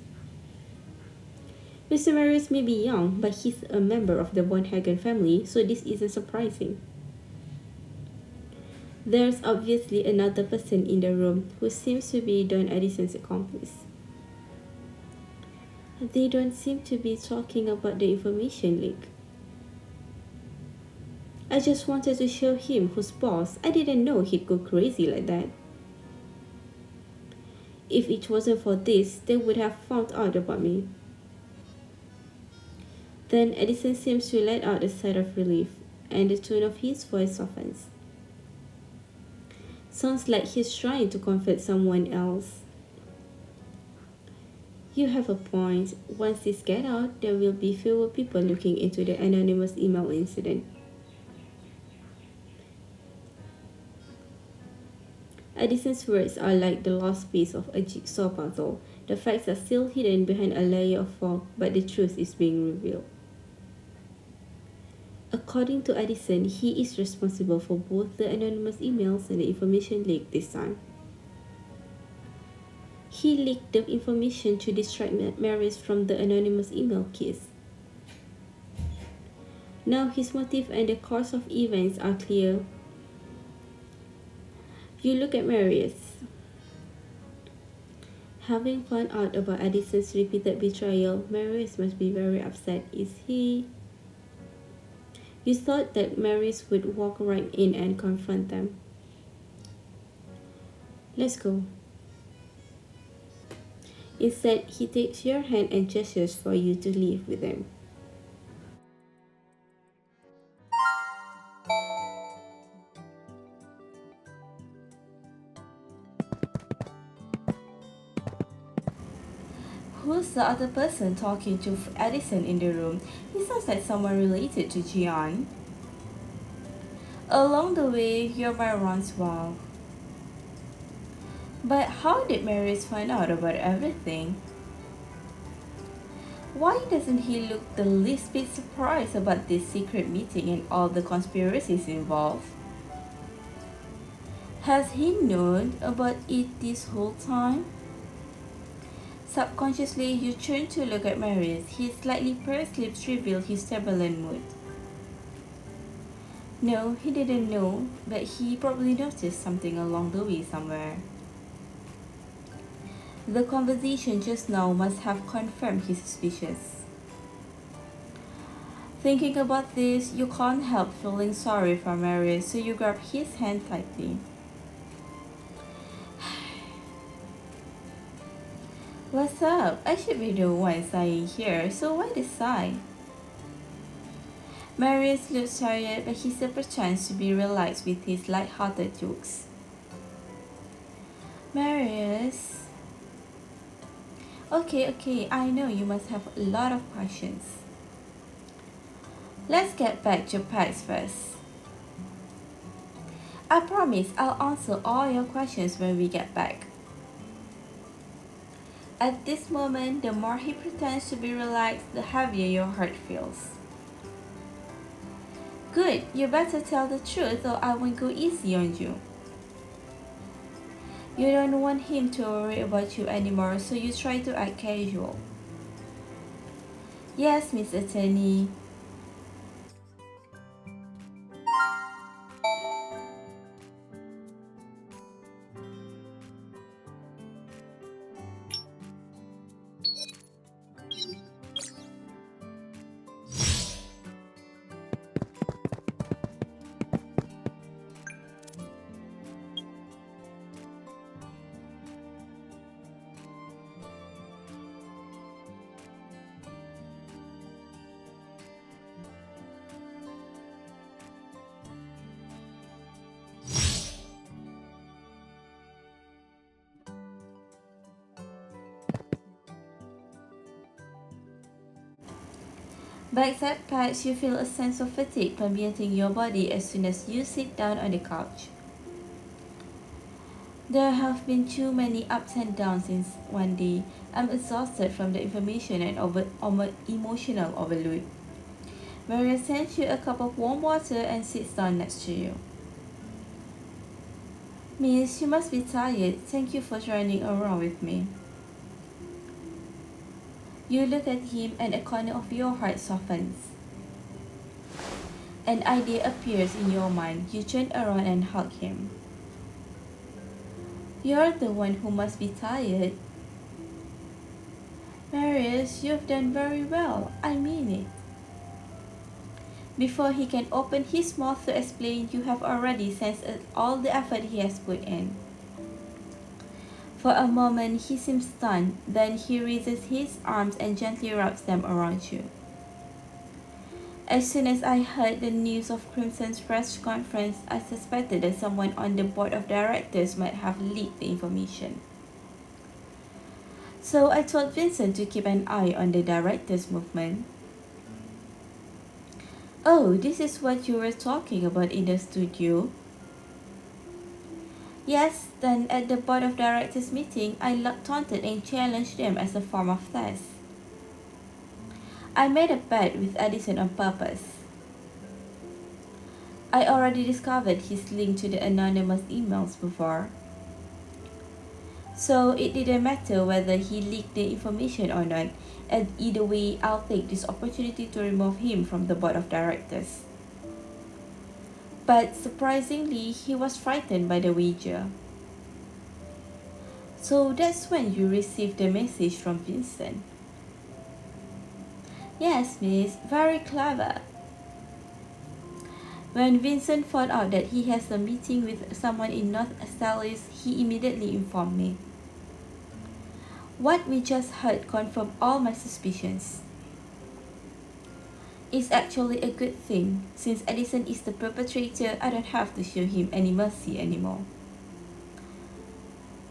Mr. Marius may be young, but he's a member of the Von Hagen family, so this isn't surprising. There's obviously another person in the room who seems to be Don Edison's accomplice. They don't seem to be talking about the information leak. I just wanted to show him who's boss. I didn't know he'd go crazy like that. If it wasn't for this, they would have found out about me. Then Edison seems to let out a sigh of relief, and the tone of his voice softens. Sounds like he's trying to comfort someone else. You have a point. Once this gets out, there will be fewer people looking into the anonymous email incident. Edison's words are like the last piece of a jigsaw puzzle. The facts are still hidden behind a layer of fog, but the truth is being revealed. According to Edison, he is responsible for both the anonymous emails and the information leak this time. He leaked the information to distract Marius from the anonymous email case. Now his motive and the course of events are clear. You look at Marius. Having found out about Edison's repeated betrayal, Marius must be very upset. Is he? You thought that Marius would walk right in and confront them. Let's go. Instead, he takes your hand and gestures for you to leave with him. Who's the other person talking to Edison in the room? He sounds like someone related to Gian. Along the way, your mind runs wild. But how did Marius find out about everything? Why doesn't he look the least bit surprised about this secret meeting and all the conspiracies involved? Has he known about it this whole time? Subconsciously, you turn to look at Marius. His slightly pursed lips reveal his turbulent mood. No, he didn't know, but he probably noticed something along the way somewhere. The conversation just now must have confirmed his suspicions. Thinking about this, you can't help feeling sorry for Marius, so you grab his hand tightly. What's up? I should be the one sighing here, so why the sigh? Marius looks tired, but he still pretends to be relaxed with his light-hearted jokes. Marius. Okay, I know you must have a lot of questions. Let's get back to packs first. I promise I'll answer all your questions when we get back. At this moment, the more he pretends to be relaxed, the heavier your heart feels. Good, you better tell the truth or I won't go easy on you. You don't want him to worry about you anymore, so you try to act casual. Yes, Miss Attorney. Backside patch, you feel a sense of fatigue permeating your body as soon as you sit down on the couch. There have been too many ups and downs since one day. I'm exhausted from the information and emotional overload. Marius sends you a cup of warm water and sits down next to you. Miss, you must be tired. Thank you for turning around with me. You look at him and a corner of your heart softens. An idea appears in your mind. You turn around and hug him. You're the one who must be tired. Marius, you've done very well. I mean it. Before he can open his mouth to explain, you have already sensed all the effort he has put in. For a moment he seems stunned, then he raises his arms and gently wraps them around you. As soon as I heard the news of Crimson's press conference, I suspected that someone on the board of directors might have leaked the information. So I told Vincent to keep an eye on the directors' movement. Oh, this is what you were talking about in the studio? Yes, then at the board of directors meeting, I taunted and challenged them as a form of test. I made a bet with Edison on purpose. I already discovered his link to the anonymous emails before. So it didn't matter whether he leaked the information or not, and either way, I'll take this opportunity to remove him from the board of directors. But surprisingly, he was frightened by the wager. So that's when you received the message from Vincent. Yes, miss, very clever. When Vincent found out that he has a meeting with someone in North Stellis, he immediately informed me. What we just heard confirmed all my suspicions. It's actually a good thing. Since Edison is the perpetrator, I don't have to show him any mercy anymore.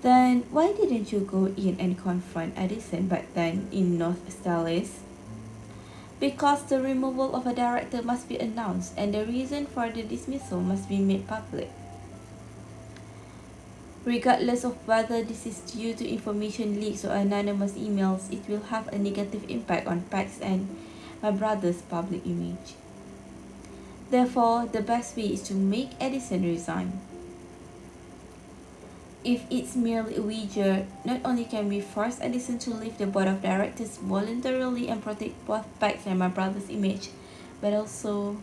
Then why didn't you go in and confront Edison back then in North Stellis? Because the removal of a director must be announced and the reason for the dismissal must be made public. Regardless of whether this is due to information leaks or anonymous emails, it will have a negative impact on Pax and my brother's public image. Therefore, the best way is to make Edison resign. If it's merely a wager, not only can we force Edison to leave the board of directors voluntarily and protect both Pax and my brother's image, but also...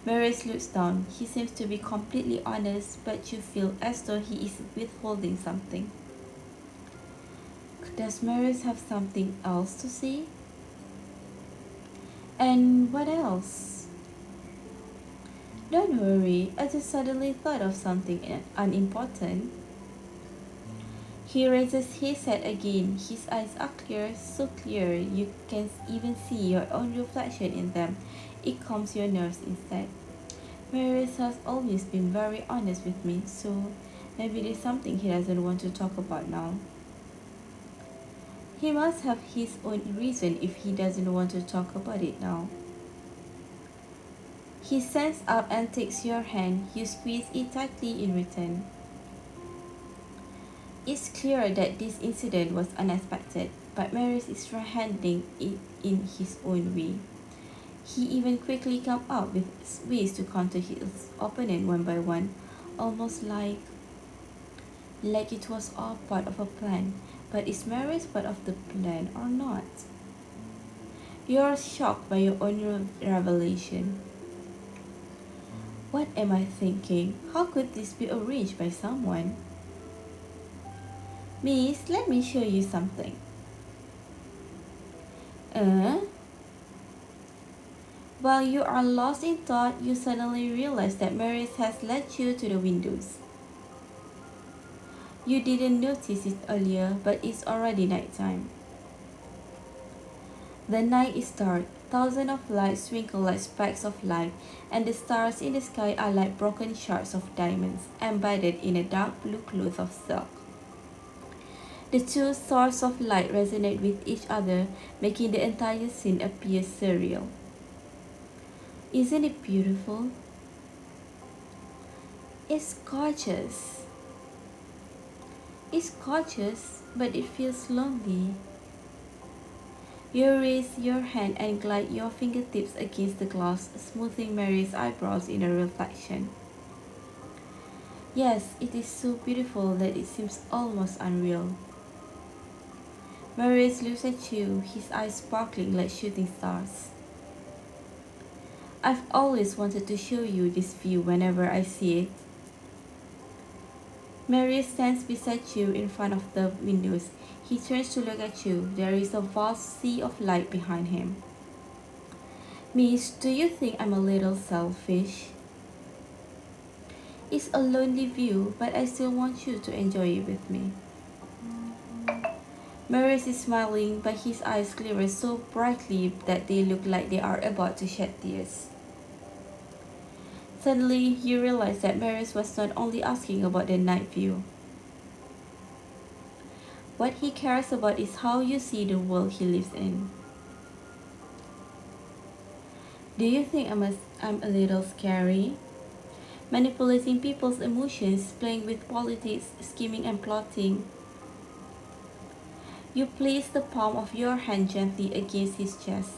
Marius looks down. He seems to be completely honest, but you feel as though he is withholding something. Does Marius have something else to say? And what else? Don't worry, I just suddenly thought of something unimportant. He raises his head again. His eyes are clear, so clear you can even see your own reflection in them. It calms your nerves instead. Marius has always been very honest with me, so maybe there's something he doesn't want to talk about now. He must have his own reason if he doesn't want to talk about it now. He stands up and takes your hand. You squeeze it tightly in return. It's clear that this incident was unexpected, but Marius is handling it in his own way. He even quickly came up with ways to counter his opponent one by one, almost like it was all part of a plan. But is Marius part of the plan or not? You're shocked by your own revelation. What am I thinking? How could this be arranged by someone? Miss, let me show you something. While you are lost in thought, you suddenly realize that Marius has led you to the windows. You didn't notice it earlier, but it's already nighttime. The night is dark. Thousands of lights twinkle like specks of light, and the stars in the sky are like broken shards of diamonds embedded in a dark blue cloth of silk. The two sources of light resonate with each other, making the entire scene appear surreal. Isn't it beautiful? It's gorgeous. It's gorgeous, but it feels lonely. You raise your hand and glide your fingertips against the glass, smoothing Mary's eyebrows in a reflection. Yes, it is so beautiful that it seems almost unreal. Marius looks at you, his eyes sparkling like shooting stars. I've always wanted to show you this view whenever I see it. Marius stands beside you in front of the windows. He turns to look at you. There is a vast sea of light behind him. Miss, do you think I'm a little selfish? It's a lonely view, but I still want you to enjoy it with me. Marius is smiling, but his eyes glimmer so brightly that they look like they are about to shed tears. Suddenly, you realize that Marius was not only asking about the night view. What he cares about is how you see the world he lives in. Do you think I'm a little scary? Manipulating people's emotions, playing with politics, scheming and plotting. You place the palm of your hand gently against his chest.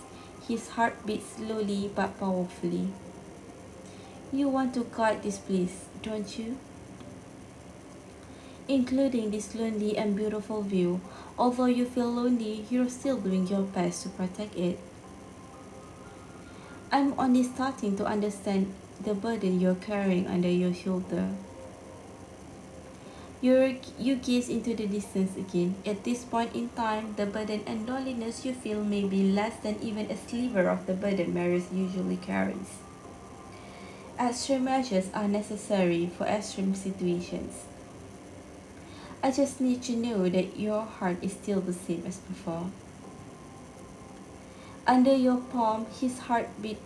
His heart beats slowly but powerfully. You want to guard this place, don't you? Including this lonely and beautiful view. Although you feel lonely, you're still doing your best to protect it. I'm only starting to understand the burden you're carrying under your shoulder. You gaze into the distance again. At this point in time, the burden and loneliness you feel may be less than even a sliver of the burden Marius usually carries. Extreme measures are necessary for extreme situations. I just need to know that your heart is still the same as before. Under your palm, his heart beats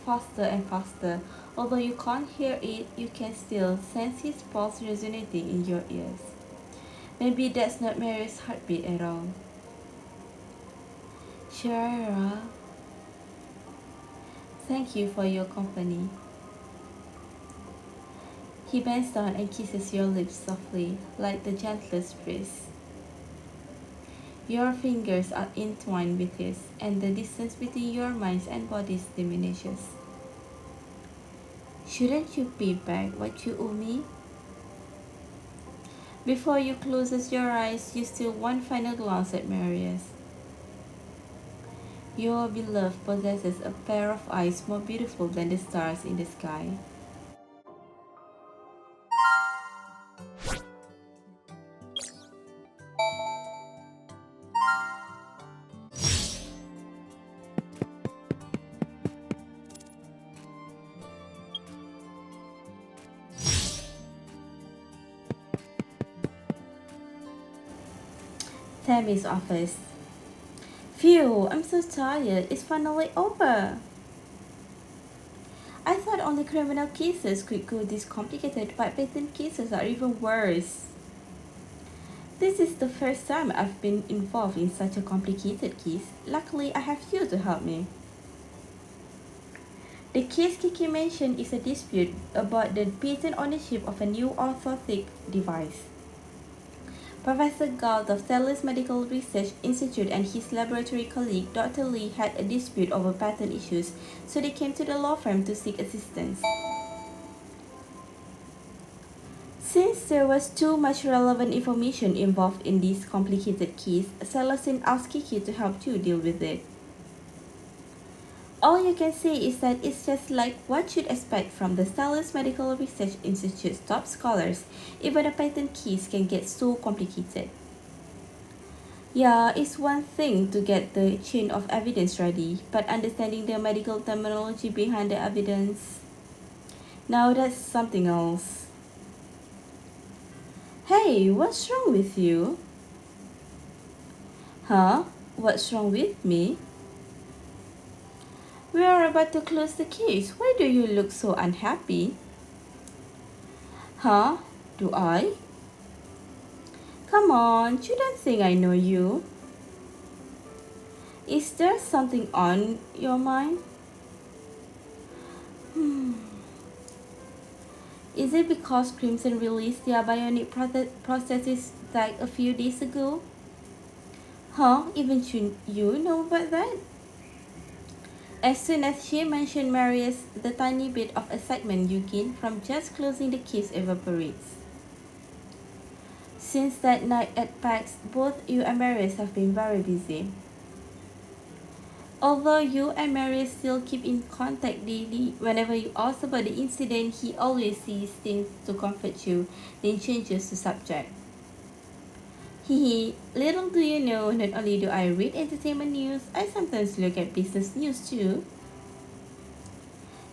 faster and faster. Although you can't hear it, you can still sense his pulse resonating in your ears. Maybe that's not Mary's heartbeat at all. Shara, thank you for your company. He bends down and kisses your lips softly, like the gentlest breeze. Your fingers are entwined with his, and the distance between your minds and bodies diminishes. Shouldn't you pay back what you owe me? Before you close your eyes, you steal one final glance at Marius. Your beloved possesses a pair of eyes more beautiful than the stars in the sky. Tammy's office. Phew, I'm so tired. It's finally over. I thought only criminal cases could go this complicated, but patent cases are even worse. This is the first time I've been involved in such a complicated case. Luckily, I have you to help me. The case Kiki mentioned is a dispute about the patent ownership of a new orthotic device. Professor Galt of Thales Medical Research Institute and his laboratory colleague Dr. Lee had a dispute over patent issues, so they came to the law firm to seek assistance. Since there was too much relevant information involved in this complicated case, Celestine asked Kiki to help you deal with it. All you can say is that it's just like what you'd expect from the Thales Medical Research Institute's top scholars. Even a patent case can get so complicated. Yeah, it's one thing to get the chain of evidence ready, but understanding the medical terminology behind the evidence, now that's something else. Hey, what's wrong with you? Huh? What's wrong with me? We are about to close the case. Why do you look so unhappy? Huh? Do I? Come on, you don't think I know you. Is there something on your mind? Is it because Crimson released their bionic prosthesis like a few days ago? Huh? Even you know about that? As soon as she mentioned Marius, the tiny bit of excitement you gain from just closing the kiss evaporates. Since that night at PAX, both you and Marius have been very busy. Although you and Marius still keep in contact daily, whenever you ask about the incident, he always sees things to comfort you, then changes the subject. Hehe, little do you know, not only do I read entertainment news, I sometimes look at business news too.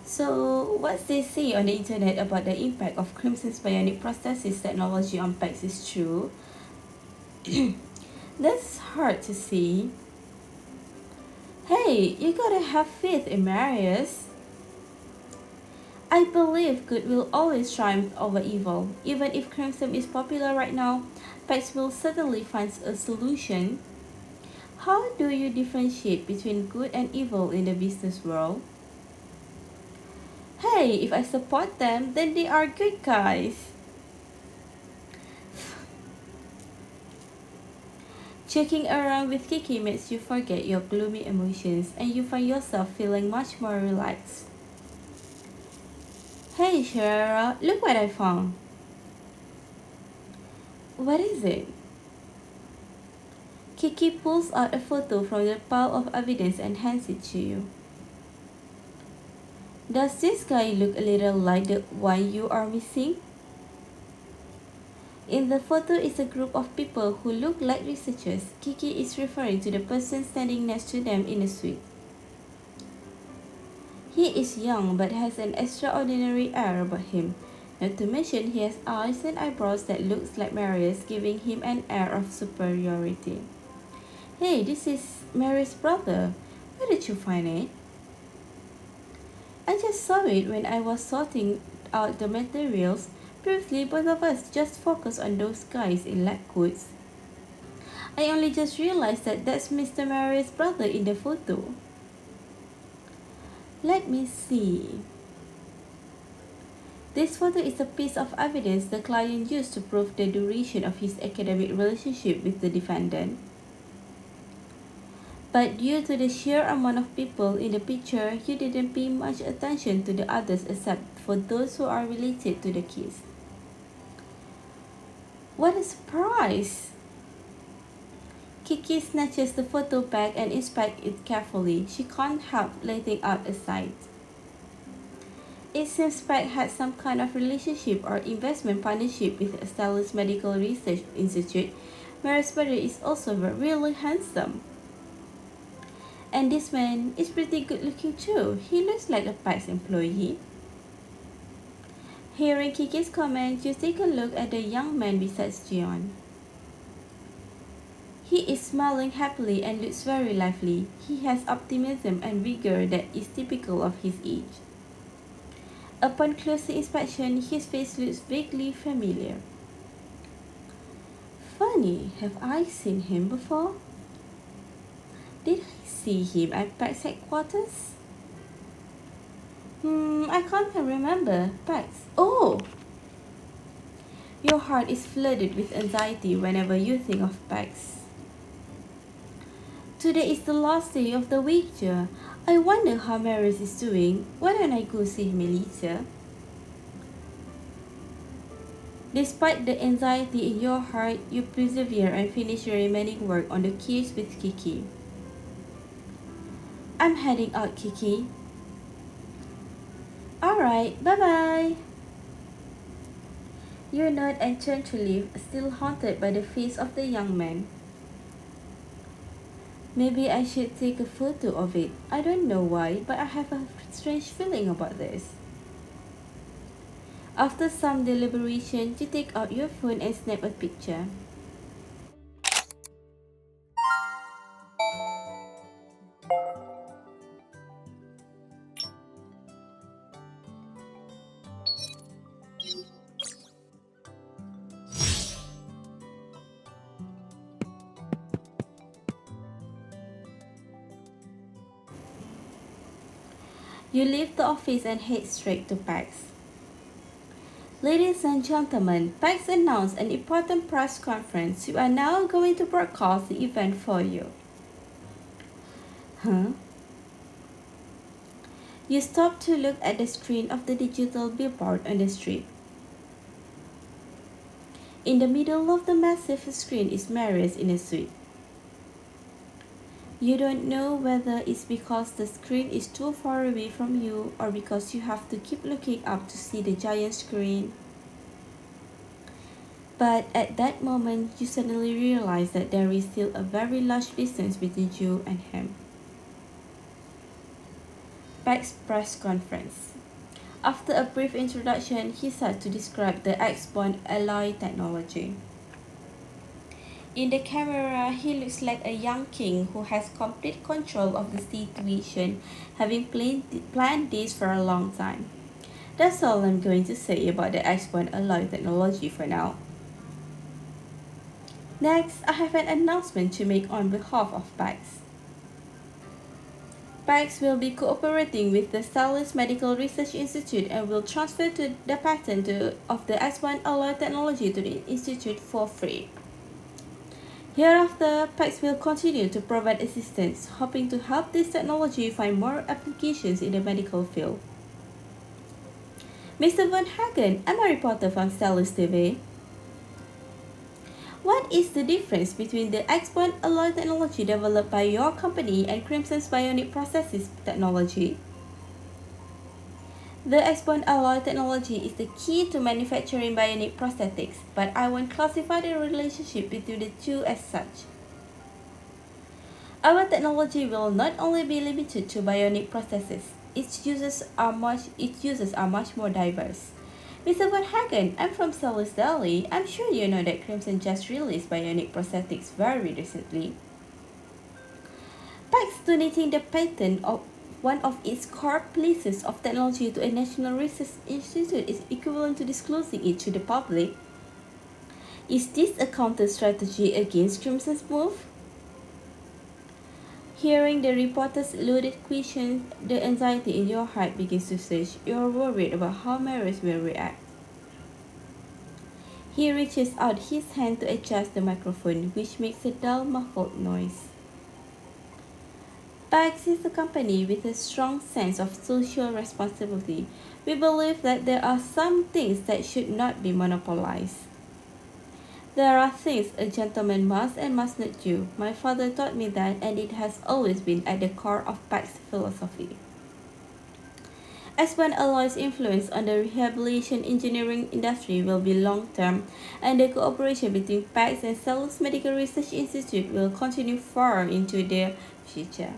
So, what they say on the internet about the impact of Crimson's bionic prosthesis technology on pets is true? That's hard to see. Hey, you gotta have faith in Marius. I believe good will always triumph over evil. Even if Crimson is popular right now, pets will certainly find a solution. How do you differentiate between good and evil in the business world? Hey, if I support them, then they are good guys. Checking around with Kiki makes you forget your gloomy emotions and you find yourself feeling much more relaxed. Hey Sharara, look what I found. What is it? Kiki pulls out a photo from the pile of evidence and hands it to you. Does this guy look a little like the one you are missing? In the photo is a group of people who look like researchers. Kiki is referring to the person standing next to them in a suit. He is young but has an extraordinary air about him. Not to mention he has eyes and eyebrows that looks like Marius, giving him an air of superiority. Hey, this is Marius' brother. Where did you find it? I just saw it when I was sorting out the materials. Previously, both of us just focused on those guys in lab coats. I only just realized that that's Mr. Marius' brother in the photo. Let me see. This photo is a piece of evidence the client used to prove the duration of his academic relationship with the defendant. But due to the sheer amount of people in the picture, you didn't pay much attention to the others except for those who are related to the case. What a surprise! Kiki snatches the photo back and inspects it carefully. She can't help letting out a sigh. It seems Spike had some kind of relationship or investment partnership with Stellar's Medical Research Institute. Marius' brother is also really handsome. And this man is pretty good looking too. He looks like a PAX employee. Hearing Kiki's comment, you take a look at the young man beside Gion. He is smiling happily and looks very lively. He has optimism and vigor that is typical of his age. Upon closer inspection, his face looks vaguely familiar. Funny, have I seen him before? Did I see him at PAX headquarters? I can't remember. PAX. Oh! Your heart is flooded with anxiety whenever you think of PAX. Today is the last day of the week, dear. I wonder how Marius is doing. Why don't I go see him later? Despite the anxiety in your heart, you persevere and finish your remaining work on the case with Kiki. I'm heading out, Kiki. Alright, bye-bye. You nod and turn to leave, still haunted by the face of the young man. Maybe I should take a photo of it. I don't know why, but I have a strange feeling about this. After some deliberation, you take out your phone and snap a picture. You leave the office and head straight to PAX. Ladies and gentlemen, PAX announced an important press conference. We are now going to broadcast the event for you. Huh? You stop to look at the screen of the digital billboard on the street. In the middle of the massive screen is Marius in a suit. You don't know whether it's because the screen is too far away from you or because you have to keep looking up to see the giant screen. But at that moment, you suddenly realize that there is still a very large distance between you and him. Beck's press conference. After a brief introduction, he started to describe the X-bond alloy technology. In the camera, he looks like a young king who has complete control of the situation, having planned this for a long time. That's all I'm going to say about the X-bond alloy technology for now. Next, I have an announcement to make on behalf of PAX. PAX will be cooperating with the Stylus Medical Research Institute and will transfer the patent of the X-bond alloy technology to the institute for free. Hereafter, PAX will continue to provide assistance, hoping to help this technology find more applications in the medical field. Mr. Van Hagen, I'm a reporter from Stylus TV. What is the difference between the X-bond alloy technology developed by your company and Crimson's bionic prosthesis technology? The X-bond alloy technology is the key to manufacturing bionic prosthetics, but I won't classify the relationship between the two as such. Our technology will not only be limited to bionic prosthesis, its uses are much more diverse. Mr. Van Hagen, I'm from Salus Delhi. I'm sure you know that Crimson just released bionic prosthetics very recently. PAX donating the patent of one of its core pieces of technology to a national research institute is equivalent to disclosing it to the public. Is this a counter strategy against Crimson's move? Hearing the reporter's loaded question, the anxiety in your heart begins to surge. You are worried about how Marius will react. He reaches out his hand to adjust the microphone, which makes a dull, muffled noise. PAX is a company with a strong sense of social responsibility. We believe that there are some things that should not be monopolized. There are things a gentleman must and must not do. My father taught me that, and it has always been at the core of PAX's philosophy. X-bond alloy's influence on the rehabilitation engineering industry will be long-term, and the cooperation between PAX and Salus Medical Research Institute will continue far into the future.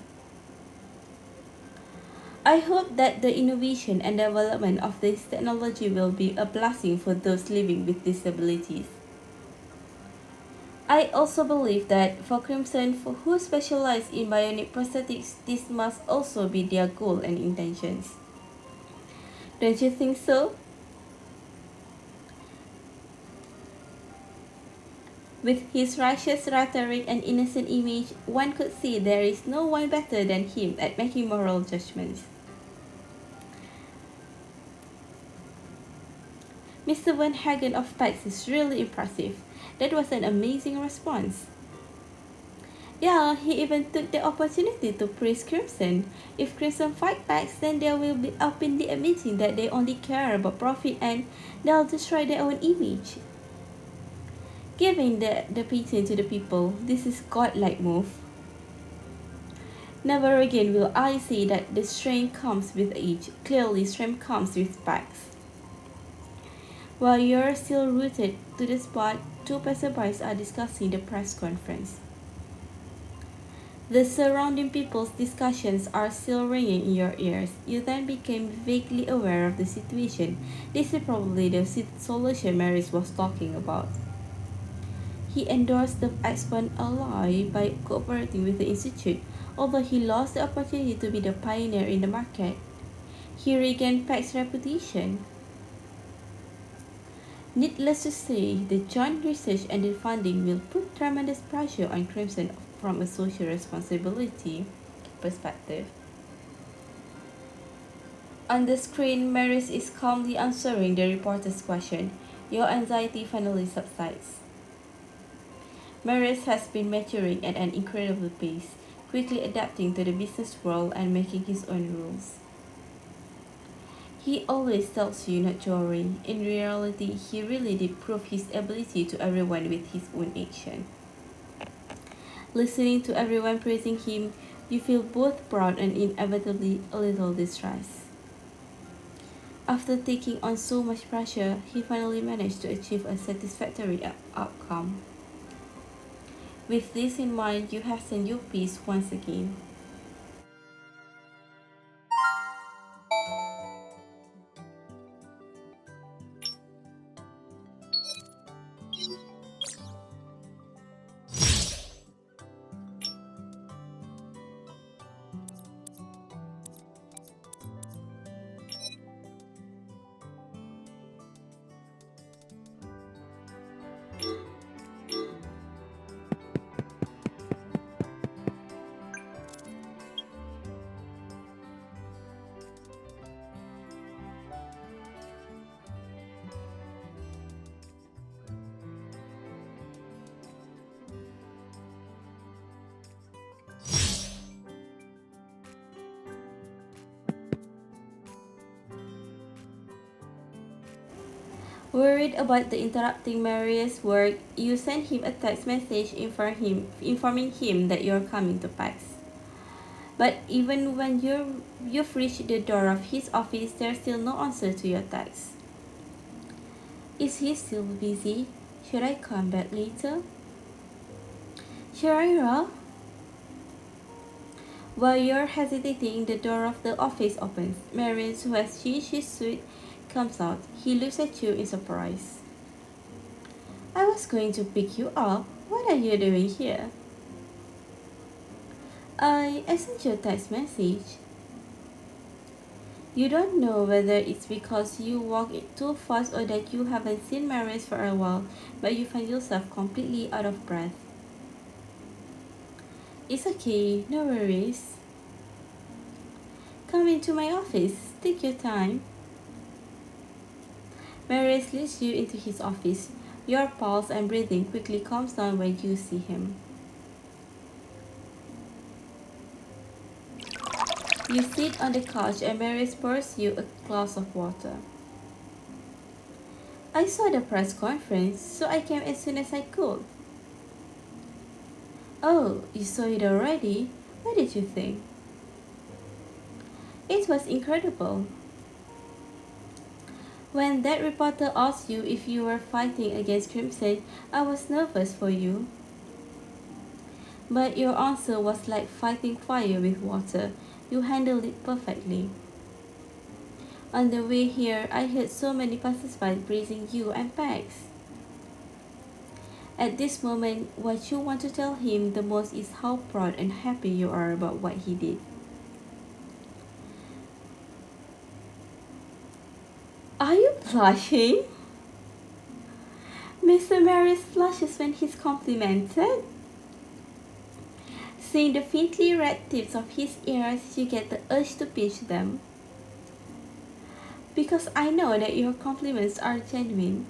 I hope that the innovation and development of this technology will be a blessing for those living with disabilities. I also believe that for Crimson, who specialize in bionic prosthetics, this must also be their goal and intentions. Don't you think so? With his righteous rhetoric and innocent image, one could see there is no one better than him at making moral judgments. Mr. Van Hagen of PAX is really impressive. That was an amazing response. Yeah, he even took the opportunity to praise Crimson. If Crimson fight PAX, then they will be openly admitting that they only care about profit and they'll destroy their own image. Giving the patent to the people, this is godlike move. Never again will I say that the strength comes with age. Clearly, strength comes with PAX. While you're still rooted to the spot, two passerbys are discussing the press conference. The surrounding people's discussions are still ringing in your ears. You then became vaguely aware of the situation. This is probably the solution Marius was talking about. He endorsed the X-bond alloy by cooperating with the institute, although he lost the opportunity to be the pioneer in the market. He regained PAX's reputation. Needless to say, the joint research and the funding will put tremendous pressure on Crimson from a social responsibility perspective. On the screen, Marius is calmly answering the reporter's question. Your anxiety finally subsides. Marius has been maturing at an incredible pace, quickly adapting to the business world and making his own rules. He always tells you not to worry. In reality, he really did prove his ability to everyone with his own action. Listening to everyone praising him, you feel both proud and inevitably a little distressed. After taking on so much pressure, he finally managed to achieve a satisfactory outcome. With this in mind, you hasten your peace once again. Worried about the interrupting Marius' work, you send him a text message informing him that you're coming to PAX. But even when you've reached the door of his office, there's still no answer to your text. Is he still busy? Should I come back later? Sharira? While you're hesitating, the door of the office opens. Marius, who has changed his suit, comes out. He looks at you in surprise. I was going to pick you up. What are you doing here? I sent you a text message. You don't know whether it's because you walk too fast or that you haven't seen Marius for a while, but you find yourself completely out of breath. It's okay, no worries. Come into my office. Take your time. Marius leads you into his office. Your pulse and breathing quickly calms down when you see him. You sit on the couch and Marius pours you a glass of water. I saw the press conference, so I came as soon as I could. Oh, you saw it already? What did you think? It was incredible. When that reporter asked you if you were fighting against Crimson, I was nervous for you. But your answer was like fighting fire with water. You handled it perfectly. On the way here, I heard so many passers-by praising you and Pax. At this moment, what you want to tell him the most is how proud and happy you are about what he did. Are you blushing? Mr. Marius flushes when he's complimented. Seeing the faintly red tips of his ears, you get the urge to pinch them. Because I know that your compliments are genuine.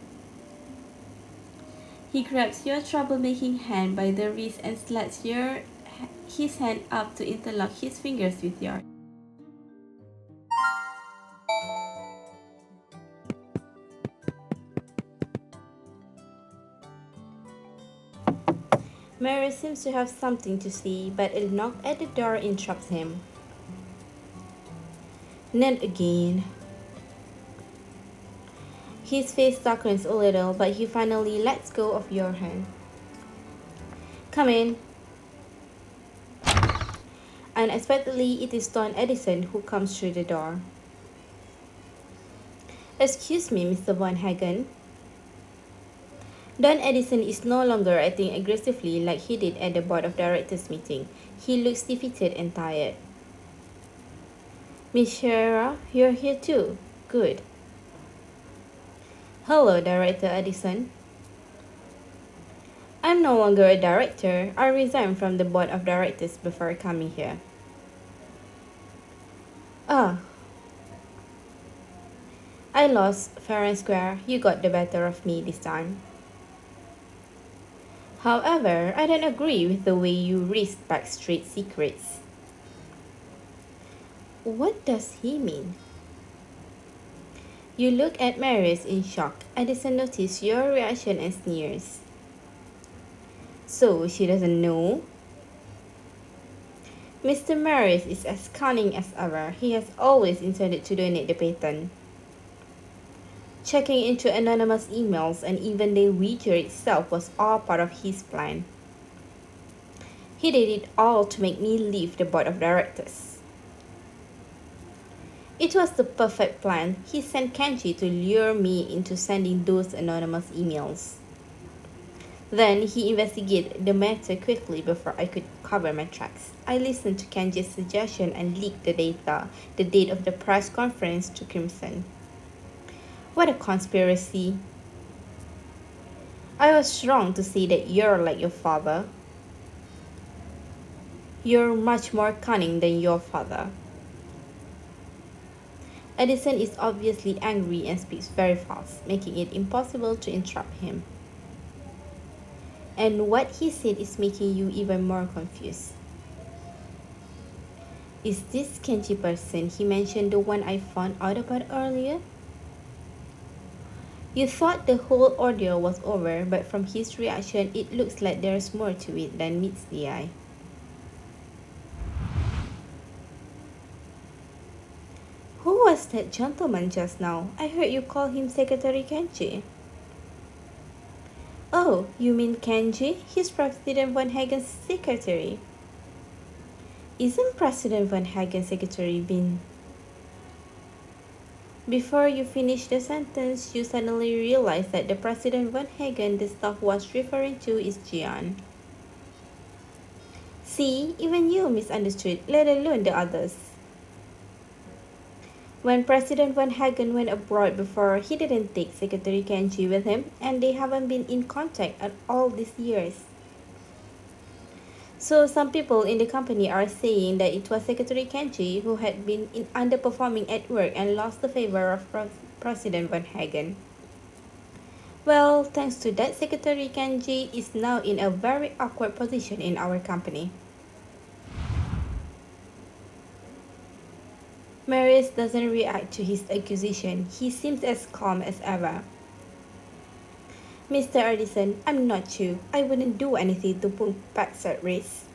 He grabs your troublemaking hand by the wrist and slides his hand up to interlock his fingers with yours. Marius seems to have something to say, but a knock at the door interrupts him. Not again. His face darkens a little, but he finally lets go of your hand. Come in. Unexpectedly, it is Don Edison who comes through the door. Excuse me, Mr. Von Hagen. Don Edison is no longer acting aggressively like he did at the board of directors meeting. He looks defeated and tired. Miss Shera, you're here too. Good. Hello, Director Edison. I'm no longer a director. I resigned from the board of directors before coming here. Ah. I lost fair and square. You got the better of me this time. However, I don't agree with the way you risk backstreet secrets. What does he mean? You look at Marius in shock. Edison noticed your reaction and sneers. So she doesn't know? Mr. Marius is as cunning as ever. He has always intended to donate the patent. Checking into anonymous emails and even the wager itself was all part of his plan. He did it all to make me leave the board of directors. It was the perfect plan. He sent Kenji to lure me into sending those anonymous emails. Then he investigated the matter quickly before I could cover my tracks. I listened to Kenji's suggestion and leaked the date of the press conference to Crimson. What a conspiracy! I was wrong to say that you're like your father. You're much more cunning than your father. Edison is obviously angry and speaks very fast, making it impossible to interrupt him. And what he said is making you even more confused. Is this Kenji person he mentioned the one I found out about earlier? You thought the whole ordeal was over, but from his reaction, it looks like there's more to it than meets the eye. Who was that gentleman just now? I heard you call him Secretary Kenji. Oh, you mean Kenji? He's President Von Hagen's secretary. Isn't President Von Hagen's secretary been... Before you finish the sentence, you suddenly realize that the President Von Hagen the staff was referring to is Jian. See, even you misunderstood, let alone the others. When President Von Hagen went abroad before, he didn't take Secretary Kenji with him, and they haven't been in contact at all these years. So some people in the company are saying that it was Secretary Kenji who had been underperforming at work and lost the favor of President Von Hagen. Well, thanks to that, Secretary Kenji is now in a very awkward position in our company. Marius doesn't react to his accusation. He seems as calm as ever. Mr. Edison, I'm not you. I wouldn't do anything to put Pax at risk.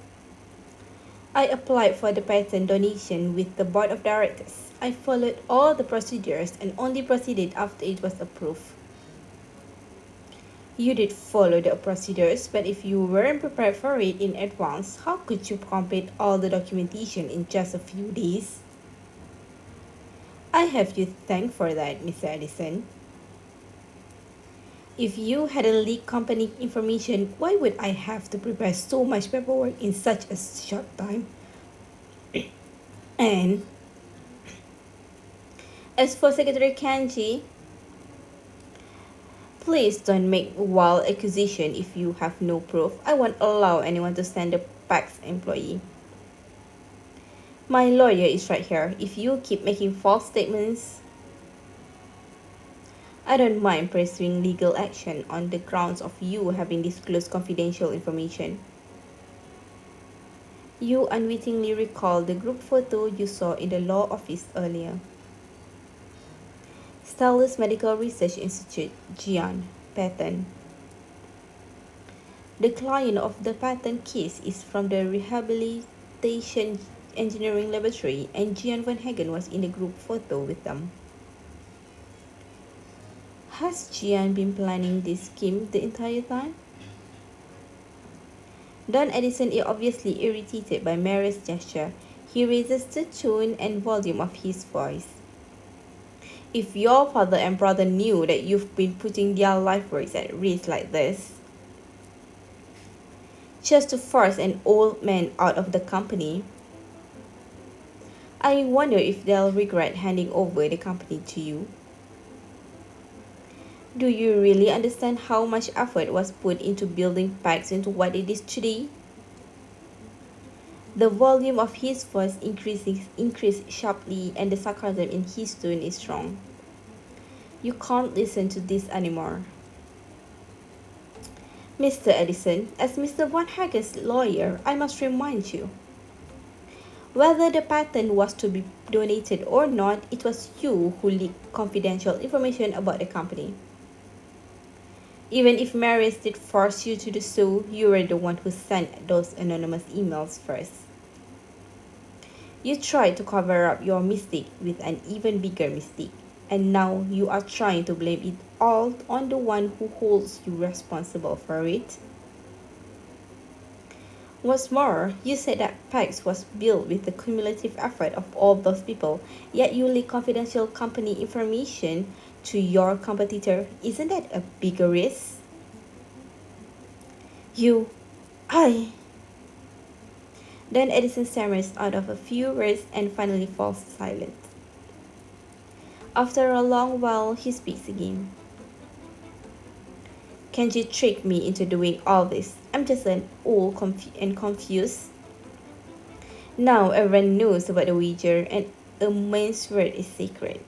I applied for the patent donation with the board of directors. I followed all the procedures and only proceeded after it was approved. You did follow the procedures, but if you weren't prepared for it in advance, how could you complete all the documentation in just a few days? I have you thank for that, Mr. Edison. If you hadn't leaked company information, why would I have to prepare so much paperwork in such a short time? And as for Secretary Kenji, please don't make wild accusation if you have no proof. I won't allow anyone to stand a Pax employee. My lawyer is right here. If you keep making false statements, I don't mind pursuing legal action on the grounds of you having disclosed confidential information. You unwittingly recall the group photo you saw in the law office earlier. Stylus Medical Research Institute, Jian, patent. The client of the patent case is from the Rehabilitation Engineering Laboratory, and Jian Van Hagen was in the group photo with them. Has Jian been planning this scheme the entire time? Don Edison is obviously irritated by Marius' gesture. He raises the tone and volume of his voice. If your father and brother knew that you've been putting their life works at risk like this, just to force an old man out of the company, I wonder if they'll regret handing over the company to you. Do you really understand how much effort was put into building Pax into what it is today? The volume of his voice increased sharply, and the sarcasm in his tone is strong. You can't listen to this anymore. Mr. Edison, as Mr. Von Hagen's lawyer, I must remind you. Whether the patent was to be donated or not, it was you who leaked confidential information about the company. Even if Marius did force you to do so, you were the one who sent those anonymous emails first. You tried to cover up your mistake with an even bigger mistake, and now you are trying to blame it all on the one who holds you responsible for it. What's more, you said that PAX was built with the cumulative effort of all those people, yet you leak confidential company information to your competitor. Isn't that a bigger risk? You, I. Then Edison stammers out of a few words and finally falls silent. After a long while, he speaks again. Kenji tricked me into doing all this. I'm just an old and confused. Now everyone knows about the wager, and a man's word is sacred.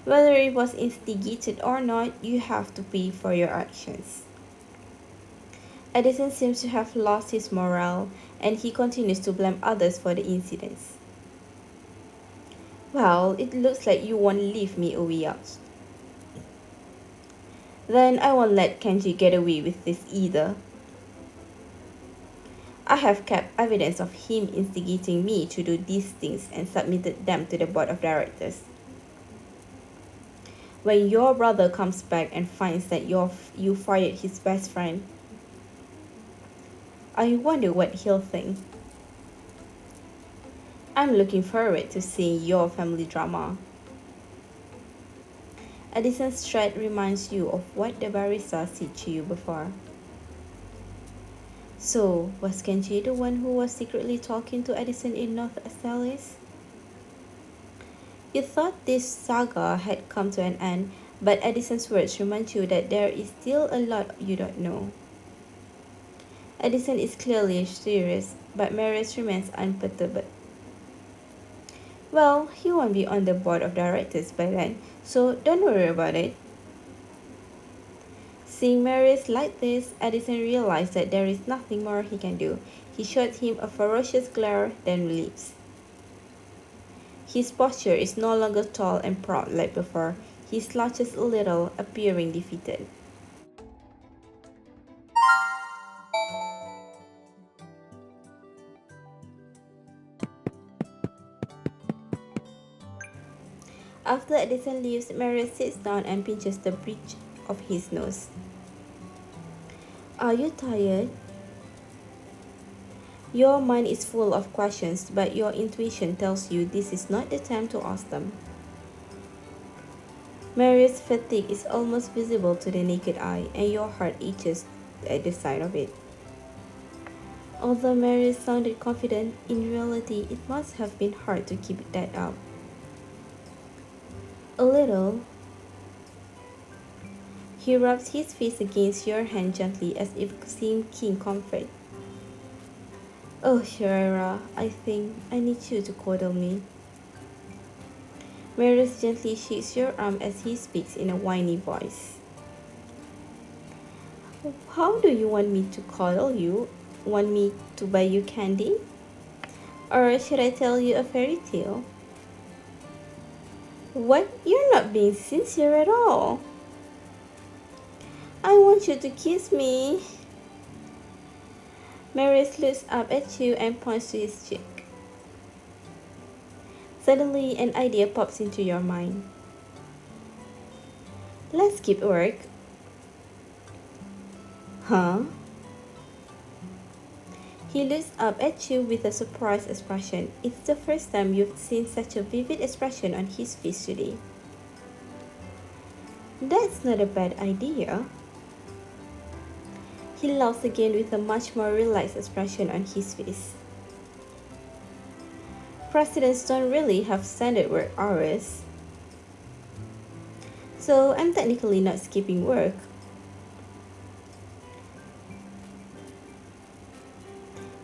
Whether it was instigated or not, you have to pay for your actions. Edison seems to have lost his morale, and he continues to blame others for the incidents. Well, it looks like you won't leave me a way out. Then I won't let Kenji get away with this either. I have kept evidence of him instigating me to do these things and submitted them to the board of directors. When your brother comes back and finds that you fired his best friend, I wonder what he'll think. I'm looking forward to seeing your family drama. Edison's threat reminds you of what the barista said to you before. So, was Kenji the one who was secretly talking to Edison in North Astalis? You thought this saga had come to an end, but Edison's words remind you that there is still a lot you don't know. Edison is clearly serious, but Marius remains unperturbed. Well, he won't be on the board of directors by then, so don't worry about it. Seeing Marius like this, Edison realized that there is nothing more he can do. He shot him a ferocious glare, then leaves. His posture is no longer tall and proud like before. He slouches a little, appearing defeated. After Edison leaves, Marius sits down and pinches the bridge of his nose. Are you tired? Your mind is full of questions, but your intuition tells you this is not the time to ask them. Marius' fatigue is almost visible to the naked eye, and your heart aches at the sight of it. Although Marius sounded confident, in reality it must have been hard to keep that up. A little. He rubs his face against your hand gently as if seeking comfort. Oh, Shira, I think I need you to cuddle me. Marius gently shakes your arm as he speaks in a whiny voice. How do you want me to cuddle you? Want me to buy you candy? Or should I tell you a fairy tale? What? You're not being sincere at all. I want you to kiss me. Marius looks up at you and points to his cheek. Suddenly, an idea pops into your mind. Let's keep work. Huh? He looks up at you with a surprised expression. It's the first time you've seen such a vivid expression on his face today. That's not a bad idea. He laughs again with a much more relaxed expression on his face. Presidents don't really have standard work hours. So I'm technically not skipping work.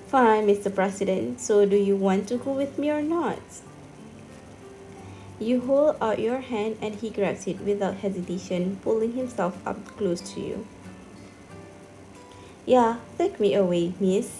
Fine, Mr. President, so do you want to go with me or not? You hold out your hand and he grabs it without hesitation, pulling himself up close to you. Yeah, take me away, miss.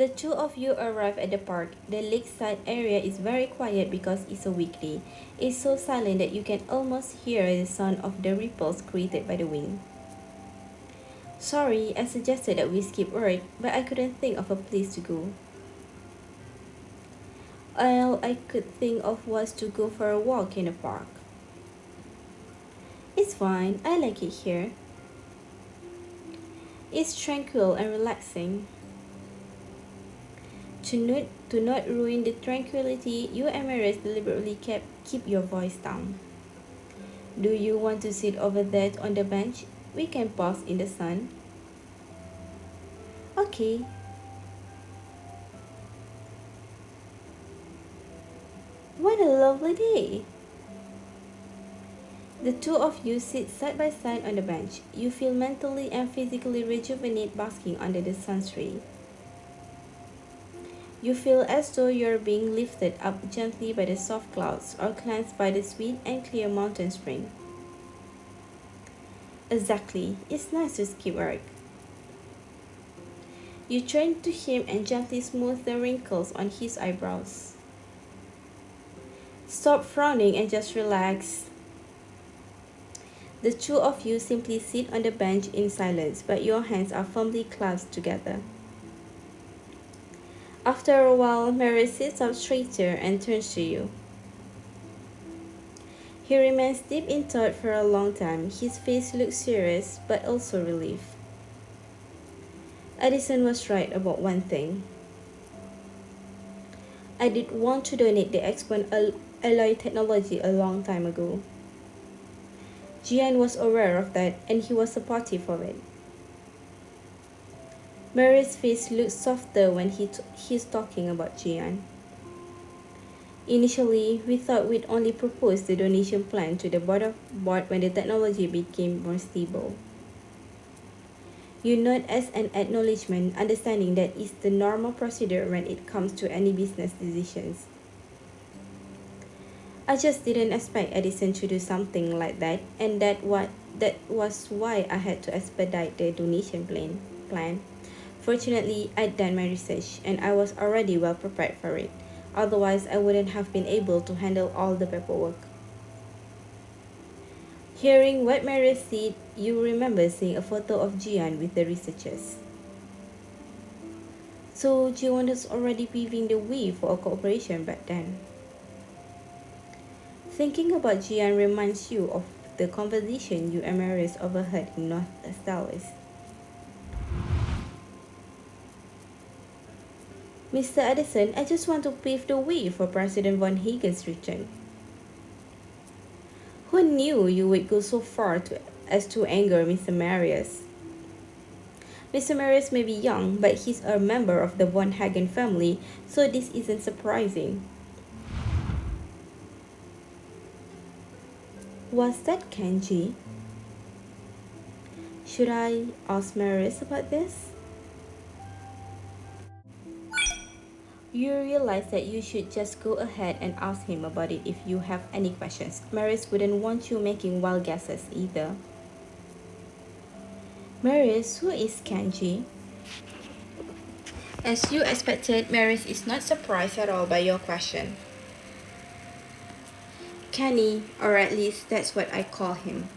The two of you arrive at the park. The lakeside area is very quiet because it's a weekday. It's so silent that you can almost hear the sound of the ripples created by the wind. Sorry, I suggested that we skip work, but I couldn't think of a place to go. All I could think of was to go for a walk in the park. It's fine, I like it here. It's tranquil and relaxing. To not ruin the tranquility, you and Marius deliberately keep your voice down. Do you want to sit over there on the bench? We can pause in the sun. Okay. What a lovely day! The two of you sit side by side on the bench. You feel mentally and physically rejuvenated basking under the sun's ray. You feel as though you're being lifted up gently by the soft clouds or cleansed by the sweet and clear mountain spring. Exactly, it's nice to skip work. You turn to him and gently smooth the wrinkles on his eyebrows. Stop frowning and just relax. The two of you simply sit on the bench in silence, but your hands are firmly clasped together. After a while, Marius sits up straighter and turns to you. He remains deep in thought for a long time. His face looks serious, but also relieved. Addison was right about one thing. I did want to donate the X1 alloy technology a long time ago. Jian was aware of that, and he was supportive of it. Marius' face looks softer when he's talking about Jian. Initially, we thought we'd only propose the donation plan to the board when the technology became more stable. You nod as an acknowledgement, understanding that it's the normal procedure when it comes to any business decisions. I just didn't expect Edison to do something like that, and that was why I had to expedite the donation plan. Fortunately, I'd done my research, and I was already well prepared for it. Otherwise, I wouldn't have been able to handle all the paperwork. Hearing what Marius said, you remember seeing a photo of Jian with the researchers. So Jian was already paving the way for a cooperation back then. Thinking about Jian reminds you of the conversation you and Marius overheard in North Dallas. Mr. Edison, I just want to pave the way for President von Hagen's return. Who knew you would go so far as to anger Mr. Marius? Mr. Marius may be young, but he's a member of the von Hagen family, so this isn't surprising. Was that Kenji? Should I ask Marius about this? You realize that you should just go ahead and ask him about it if you have any questions. Marius wouldn't want you making wild guesses either. Marius, who is Kenji? As you expected, Marius is not surprised at all by your question. Kenny, or at least that's what I call him.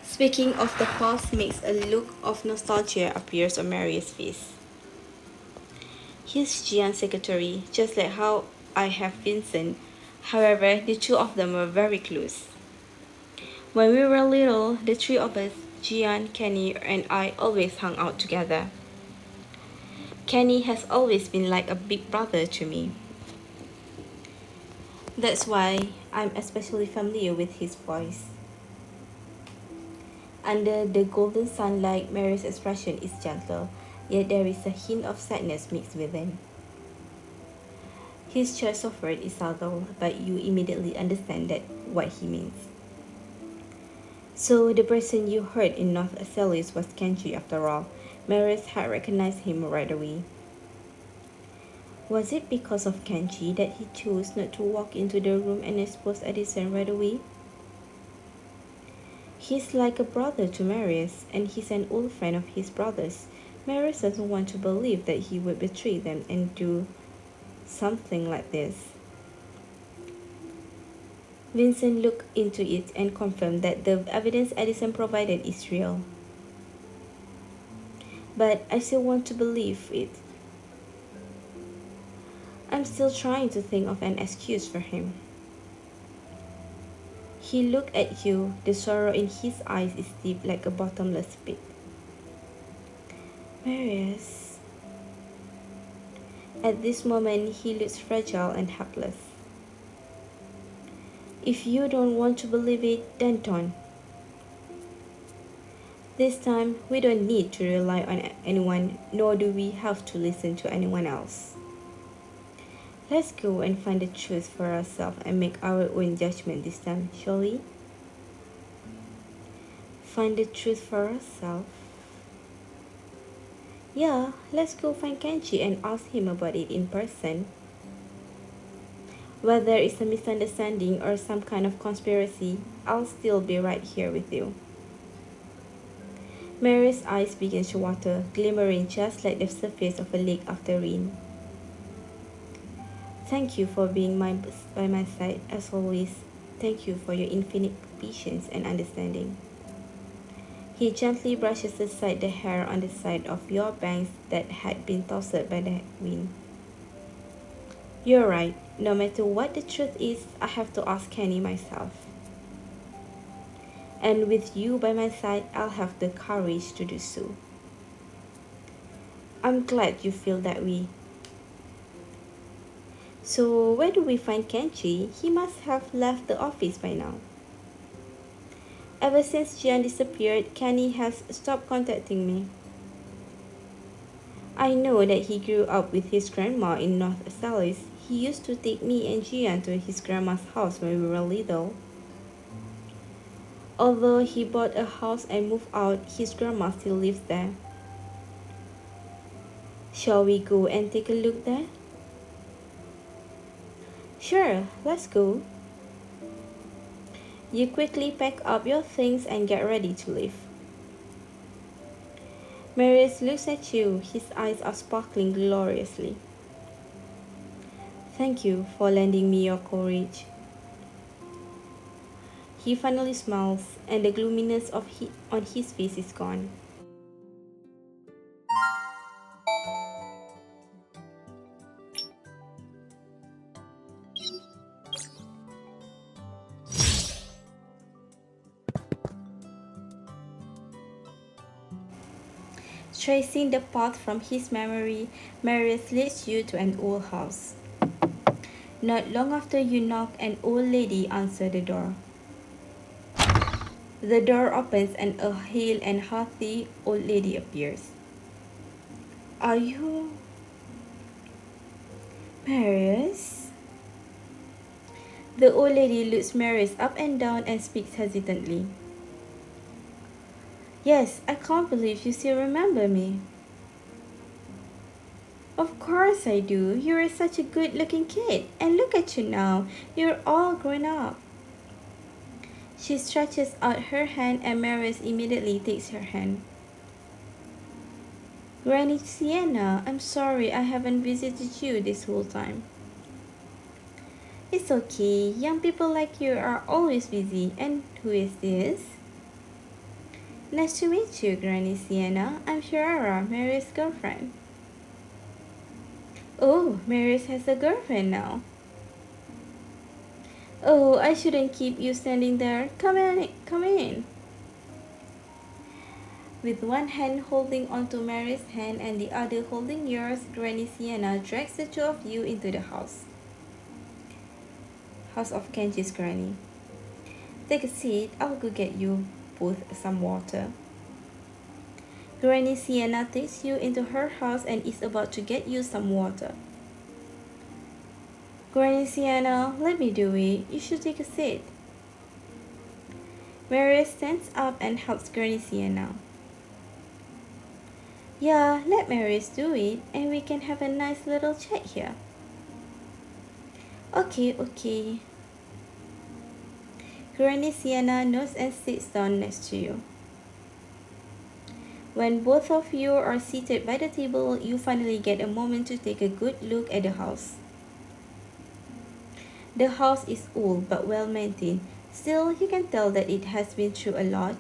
Speaking of the past makes a look of nostalgia appears on Marius' face. He's Jian's secretary, just like how I have Vincent. However, the two of them were very close. When we were little, the three of us, Jian, Kenny, and I, always hung out together. Kenny has always been like a big brother to me. That's why I'm especially familiar with his voice. Under the golden sunlight, Mary's expression is gentle, yet there is a hint of sadness mixed within. His choice of word is subtle, but you immediately understand what he means. So the person you heard in North Acelis was Kenji after all. Marius had recognized him right away. Was it because of Kenji that he chose not to walk into the room and expose Edison right away? He's like a brother to Marius, and he's an old friend of his brother's. Marius doesn't want to believe that he would betray them and do something like this. Vincent looked into it and confirmed that the evidence Edison provided is real. But I still want to believe it. I'm still trying to think of an excuse for him. He looked at you. The sorrow in his eyes is deep like a bottomless pit. Marius. At this moment, he looks fragile and helpless. If you don't want to believe it, then don't. This time, we don't need to rely on anyone, nor do we have to listen to anyone else. Let's go and find the truth for ourselves and make our own judgment this time, shall we? Find the truth for ourselves? Yeah, let's go find Kenji and ask him about it in person. Whether it's a misunderstanding or some kind of conspiracy, I'll still be right here with you. Mary's eyes began to water, glimmering just like the surface of a lake after rain. Thank you for being by my side, as always. Thank you for your infinite patience and understanding. He gently brushes aside the hair on the side of your bangs that had been tossed by the wind. You're right. No matter what the truth is, I have to ask Kenny myself. And with you by my side, I'll have the courage to do so. I'm glad you feel that way. So, where do we find Kenji? He must have left the office by now. Ever since Jian disappeared, Kenny has stopped contacting me. I know that he grew up with his grandma in North Salis. He used to take me and Jian to his grandma's house when we were little. Although he bought a house and moved out, his grandma still lives there. Shall we go and take a look there? Sure, let's go. You quickly pack up your things and get ready to leave. Marius looks at you. His eyes are sparkling gloriously. Thank you for lending me your courage. He finally smiles, and the gloominess on his face is gone. Tracing the path from his memory, Marius leads you to an old house. Not long after you knock, an old lady answers the door. The door opens and a hale and hearty old lady appears. Are you Marius? The old lady looks Marius up and down and speaks hesitantly. Yes, I can't believe you still remember me. Of course I do. You're such a good-looking kid. And look at you now. You're all grown up. She stretches out her hand and Marius immediately takes her hand. Granny Sienna, I'm sorry I haven't visited you this whole time. It's okay. Young people like you are always busy. And who is this? Nice to meet you, Granny Sienna. I'm Sharara, Mary's girlfriend. Oh, Marius has a girlfriend now. Oh, I shouldn't keep you standing there. Come in, come in. With one hand holding onto Mary's hand and the other holding yours, Granny Sienna drags the two of you into the house. House of Kenji's granny. Take a seat. I'll go get you both some water. Granny Sienna takes you into her house and is about to get you some water. Granny Sienna, let me do it. You should take a seat. Marius stands up and helps Granny Sienna. Yeah, let Marius do it, and we can have a nice little chat here. Okay. Granny Sienna nods and sits down next to you. When both of you are seated by the table, you finally get a moment to take a good look at the house. The house is old but well maintained. Still, you can tell that it has been through a lot.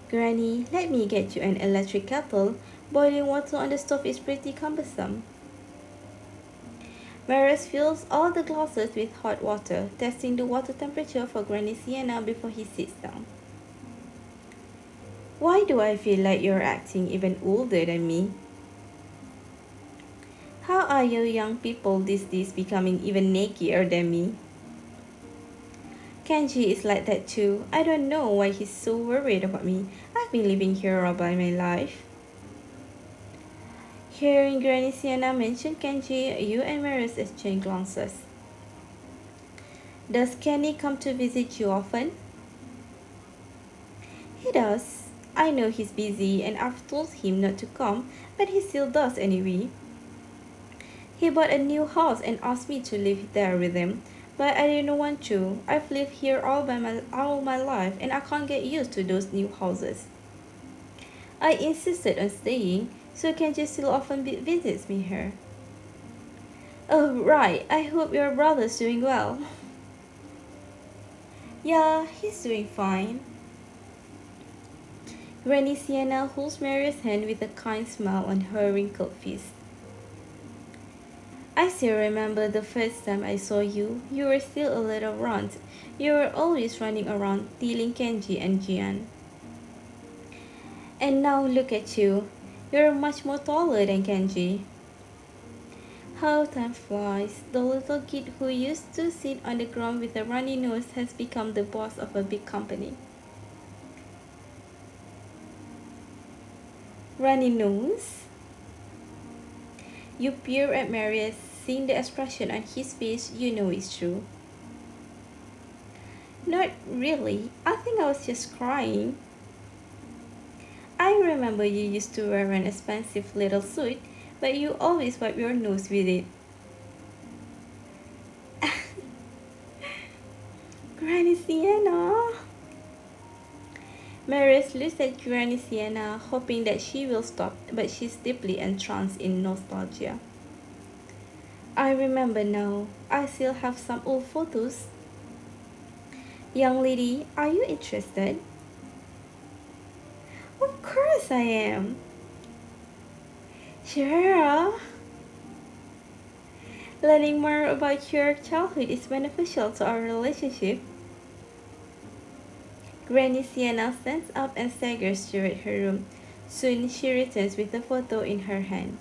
Granny, let me get you an electric kettle. Boiling water on the stove is pretty cumbersome. Marius fills all the glasses with hot water, testing the water temperature for Granny Sienna before he sits down. Why do I feel like you're acting even older than me? How are you young people these days becoming even nakier than me? Kenji is like that too. I don't know why he's so worried about me. I've been living here all by my life. Hearing Granny Sienna mention Kenji, you and Marius exchange glances. Does Kenny come to visit you often? He does. I know he's busy and I've told him not to come, but he still does anyway. He bought a new house and asked me to live there with him, but I didn't want to. I've lived here all my life and I can't get used to those new houses. I insisted on staying, so Kenji still often visits me here. Oh, right. I hope your brother's doing well. Yeah, he's doing fine. Granny Sienna holds Marius' hand with a kind smile on her wrinkled face. I still remember the first time I saw you. You were still a little runt. You were always running around stealing Kenji and Jian. And now look at you. You're much more taller than Kenji. How time flies. The little kid who used to sit on the ground with a runny nose has become the boss of a big company. Runny nose? You peer at Marius, seeing the expression on his face, you know it's true. Not really. I think I was just crying. I remember you used to wear an expensive little suit, but you always wipe your nose with it. Granny Sienna! Marius looks at Granny Sienna, hoping that she will stop, but she's deeply entranced in nostalgia. I remember now. I still have some old photos. Young lady, are you interested? Of course I am. Sure. Learning more about your childhood is beneficial to our relationship. Granny Sienna stands up and staggers toward her room. Soon she returns with a photo in her hand.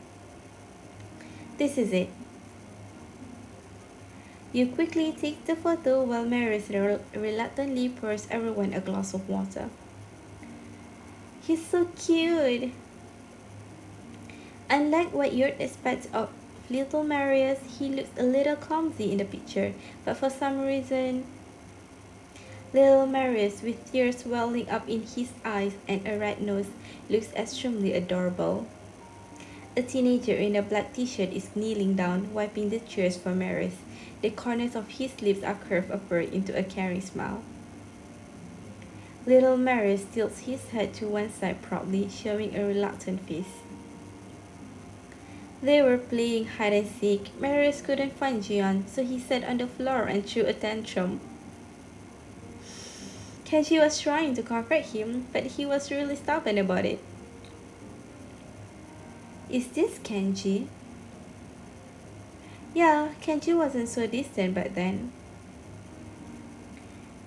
This is it. You quickly take the photo while Marius reluctantly pours everyone a glass of water. He's so cute. Unlike what you'd expect of little Marius, he looks a little clumsy in the picture, but for some reason, little Marius, with tears welling up in his eyes and a red nose, looks extremely adorable. A teenager in a black t-shirt is kneeling down, wiping the tears for Marius. The corners of his lips are curved upward into a caring smile. Little Marius tilts his head to one side proudly, showing a reluctant face. They were playing hide and seek. Marius couldn't find Jian, so he sat on the floor and threw a tantrum. Kenji was trying to comfort him, but he was really stubborn about it. Is this Kenji? Yeah, Kenji wasn't so distant back then.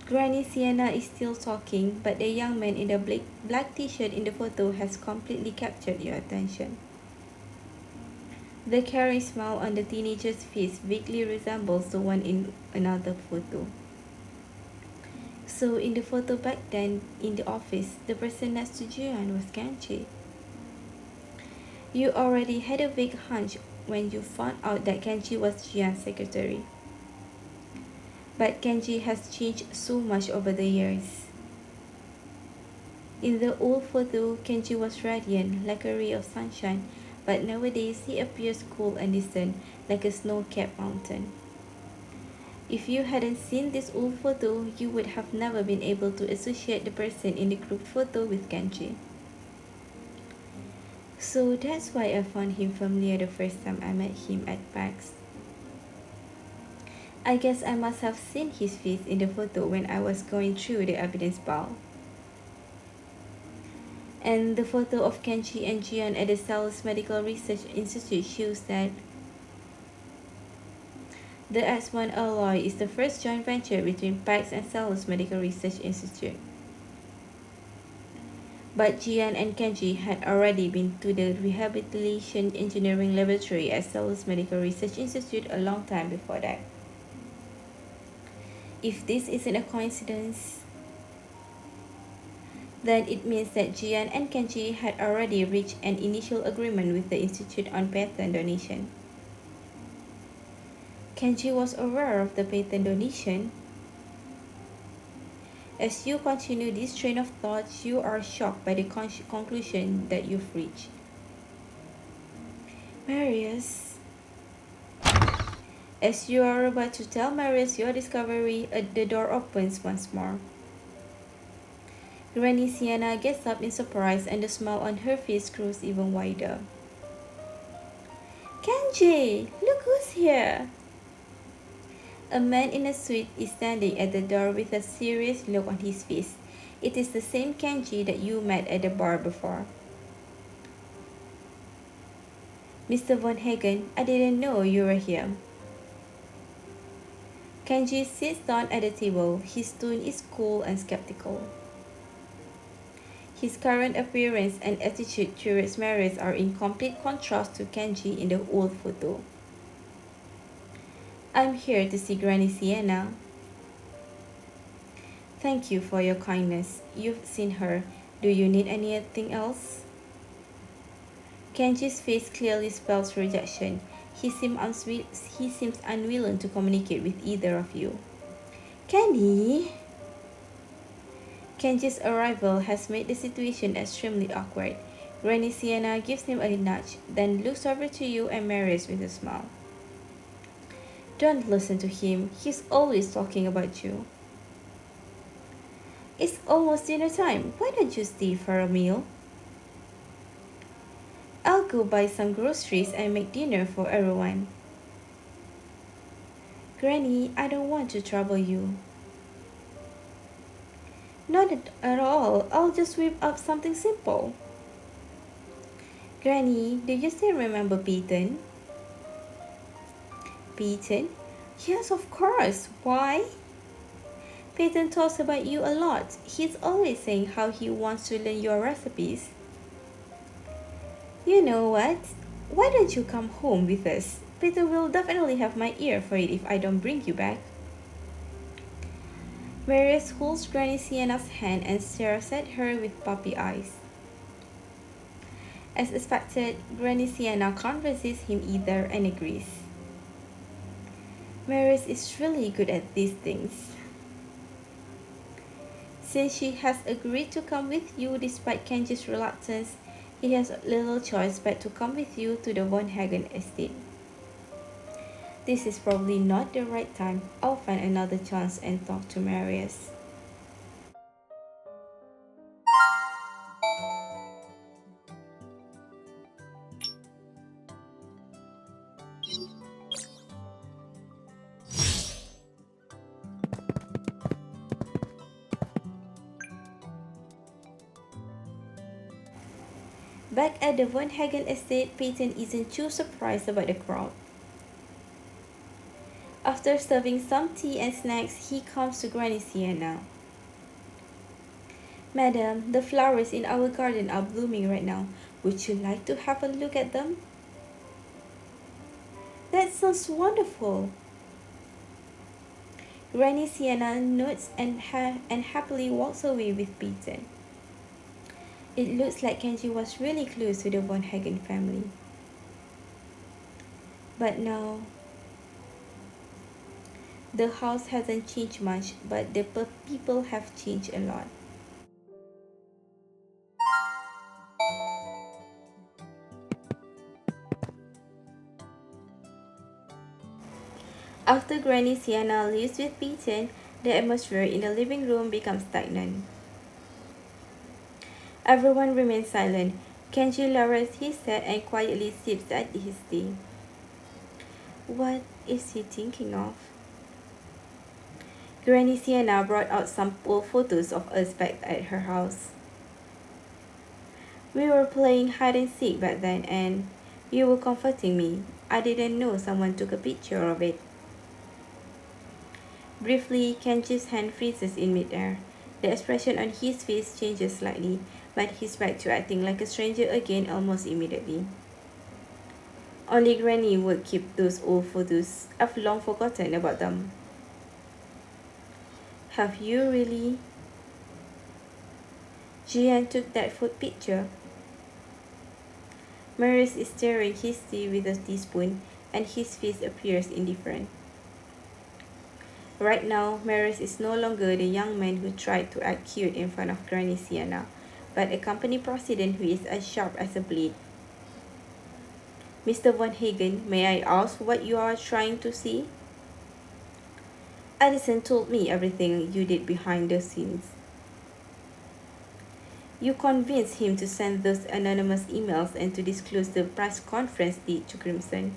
Granny Sienna is still talking, but the young man in the black t-shirt in the photo has completely captured your attention. The caring smile on the teenager's face vaguely resembles the one in another photo. So in the photo back then, in the office, the person next to Jian was Kenji. You already had a vague hunch when you found out that Kenji was Jian's secretary. But Kenji has changed so much over the years. In the old photo, Kenji was radiant, like a ray of sunshine, but nowadays he appears cool and distant, like a snow-capped mountain. If you hadn't seen this old photo, you would have never been able to associate the person in the group photo with Kenji. So that's why I found him familiar the first time I met him at PAX. I guess I must have seen his face in the photo when I was going through the evidence pile. And the photo of Kenji and Jian at the Salus Medical Research Institute shows that the X1 alloy is the first joint venture between PAX and Salus Medical Research Institute. But Jian and Kenji had already been to the Rehabilitation Engineering Laboratory at Salus Medical Research Institute a long time before that. If this isn't a coincidence, then it means that Jian and Kenji had already reached an initial agreement with the Institute on patent donation. Kenji was aware of the patent donation. As you continue this train of thought, you are shocked by the conclusion that you've reached. Marius. As you are about to tell Marius your discovery, the door opens once more. Granny Sienna gets up in surprise and the smile on her face grows even wider. Kenji, look who's here! A man in a suit is standing at the door with a serious look on his face. It is the same Kenji that you met at the bar before. Mr. Von Hagen, I didn't know you were here. Kenji sits down at the table. His tone is cool and skeptical. His current appearance and attitude towards Marius are in complete contrast to Kenji in the old photo. I'm here to see Granny Sienna. Thank you for your kindness. You've seen her. Do you need anything else? Kenji's face clearly spells rejection. He seems unwilling to communicate with either of you. Kenny? Kenji's arrival has made the situation extremely awkward. Granny Sienna gives him a nudge, then looks over to you and Marius with a smile. Don't listen to him. He's always talking about you. It's almost dinner time. Why don't you stay for a meal? I'll go buy some groceries and make dinner for everyone. Granny, I don't want to trouble you. Not at all. I'll just whip up something simple. Granny, do you still remember Peyton? Peyton? Yes, of course. Why? Peyton talks about you a lot. He's always saying how he wants to learn your recipes. You know what? Why don't you come home with us? Peyton will definitely have my ear for it if I don't bring you back. Marius holds Granny Sienna's hand and stares at her with puppy eyes. As expected, Granny Sienna converses him either and agrees. Marius is really good at these things. Since she has agreed to come with you despite Kenji's reluctance, he has little choice but to come with you to the Von Hagen estate. This is probably not the right time. I'll find another chance and talk to Marius. Back at the Von Hagen estate, Peyton isn't too surprised about the crowd. After serving some tea and snacks, he comes to Granny Sienna. Madam, the flowers in our garden are blooming right now. Would you like to have a look at them? That sounds wonderful. Granny Sienna nods and happily walks away with Peyton. It looks like Kenji was really close to the Von Hagen family. But now, the house hasn't changed much, but the people have changed a lot. After Granny Sienna leaves with Peyton, the atmosphere in the living room becomes stagnant. Everyone remains silent. Kenji lowers his head and quietly sips at his tea. What is he thinking of? Granny Sienna brought out some old photos of us back at her house. We were playing hide and seek back then and you were comforting me. I didn't know someone took a picture of it. Briefly, Kenji's hand freezes in midair. The expression on his face changes slightly, but he's back to acting like a stranger again almost immediately. Only Granny would keep those old photos. I've long forgotten about them. Have you really? Jian took that food picture. Marius is stirring his tea with a teaspoon, and his face appears indifferent. Right now, Marius is no longer the young man who tried to act cute in front of Granny Sienna, but a company president who is as sharp as a blade. Mr. Von Hagen, may I ask what you are trying to see? Addison told me everything you did behind the scenes. You convinced him to send those anonymous emails and to disclose the press conference date to Crimson.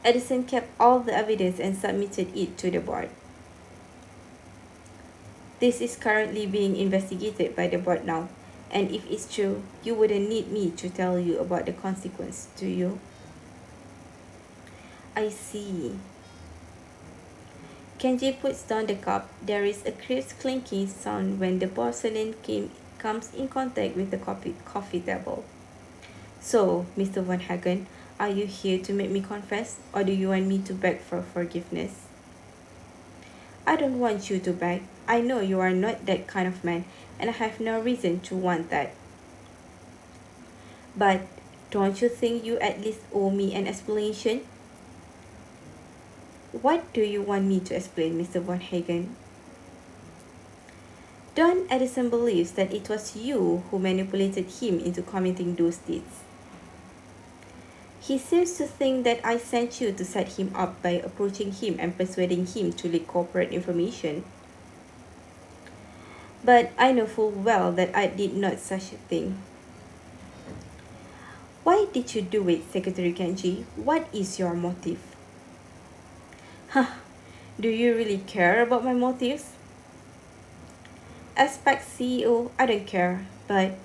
Addison kept all the evidence and submitted it to the board. This is currently being investigated by the board now, and if it's true, you wouldn't need me to tell you about the consequence, do you? I see. Kenji puts down the cup. There is a crisp clinking sound when the porcelain comes in contact with the coffee table. So, Mr. Von Hagen, are you here to make me confess, or do you want me to beg for forgiveness? I don't want you to beg. I know you are not that kind of man, and I have no reason to want that. But don't you think you at least owe me an explanation? What do you want me to explain, Mr. Von Hagen? Don Edison believes that it was you who manipulated him into committing those deeds. He seems to think that I sent you to set him up by approaching him and persuading him to leak corporate information. But I know full well that I did not such a thing. Why did you do it, Secretary Kenji? What is your motive? Huh, do you really care about my motives? As PAC CEO, I don't care, but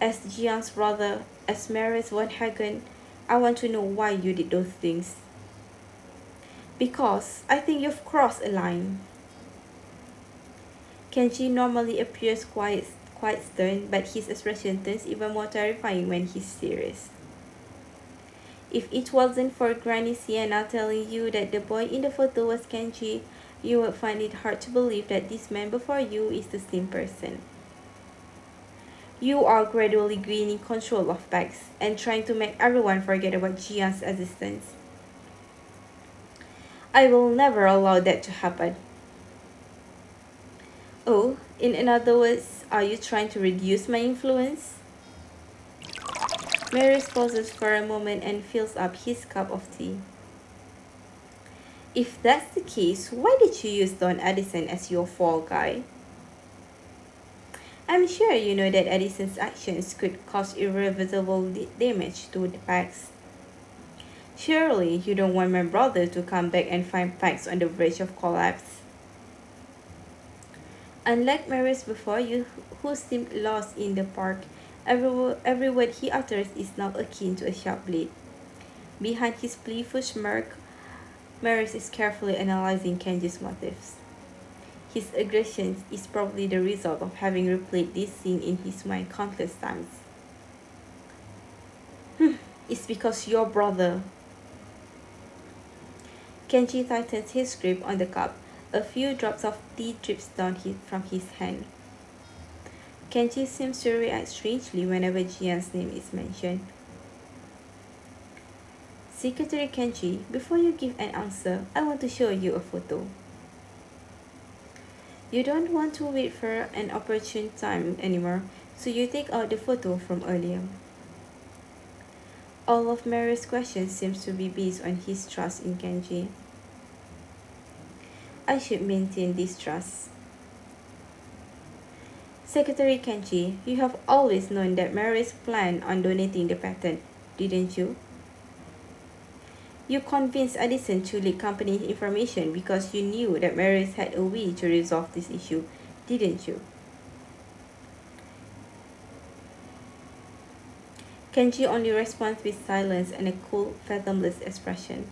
as Jian's brother, as Marius Von Hagen, I want to know why you did those things. Because I think you've crossed a line. Kenji normally appears quite stern, but his expression turns even more terrifying when he's serious. If it wasn't for Granny Sienna telling you that the boy in the photo was Kenji, you would find it hard to believe that this man before you is the same person. You are gradually gaining control of PAX and trying to make everyone forget about Jian's existence. I will never allow that to happen. Oh, in other words, are you trying to reduce my influence? Marius pauses for a moment and fills up his cup of tea. If that's the case, why did you use Don Edison as your fall guy? I'm sure you know that Edison's actions could cause irreversible damage to the PAX. Surely you don't want my brother to come back and find PAX on the verge of collapse. Unlike Marius before you, who seemed lost in the park, every word he utters is now akin to a sharp blade. Behind his playful smirk, Marius is carefully analyzing Kenji's motives. His aggression is probably the result of having replayed this scene in his mind countless times. It's because your brother. Kenji tightens his grip on the cup. A few drops of tea drips down from his hand. Kenji seems to react strangely whenever Jian's name is mentioned. Secretary Kenji, before you give an answer, I want to show you a photo. You don't want to wait for an opportune time anymore, so you take out the photo from earlier. All of Marius' questions seems to be based on his trust in Kenji. I should maintain this trust. Secretary Kenji, you have always known that Marius planned on donating the patent, didn't you? You convinced Addison to leak company information because you knew that Marius had a way to resolve this issue, didn't you? Kenji only responds with silence and a cool, fathomless expression.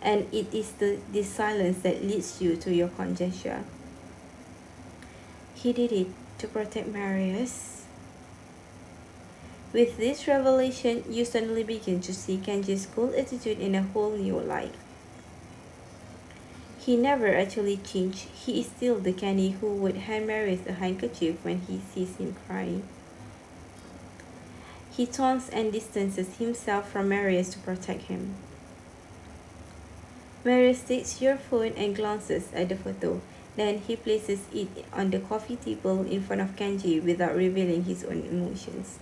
And it is this silence that leads you to your conjecture. He did it to protect Marius. With this revelation, you suddenly begin to see Kenji's cool attitude in a whole new light. He never actually changed. He is still the Kenny who would hand Marius a handkerchief when he sees him crying. He taunts and distances himself from Marius to protect him. Marius takes your phone and glances at the photo. Then he places it on the coffee table in front of Kenji without revealing his own emotions.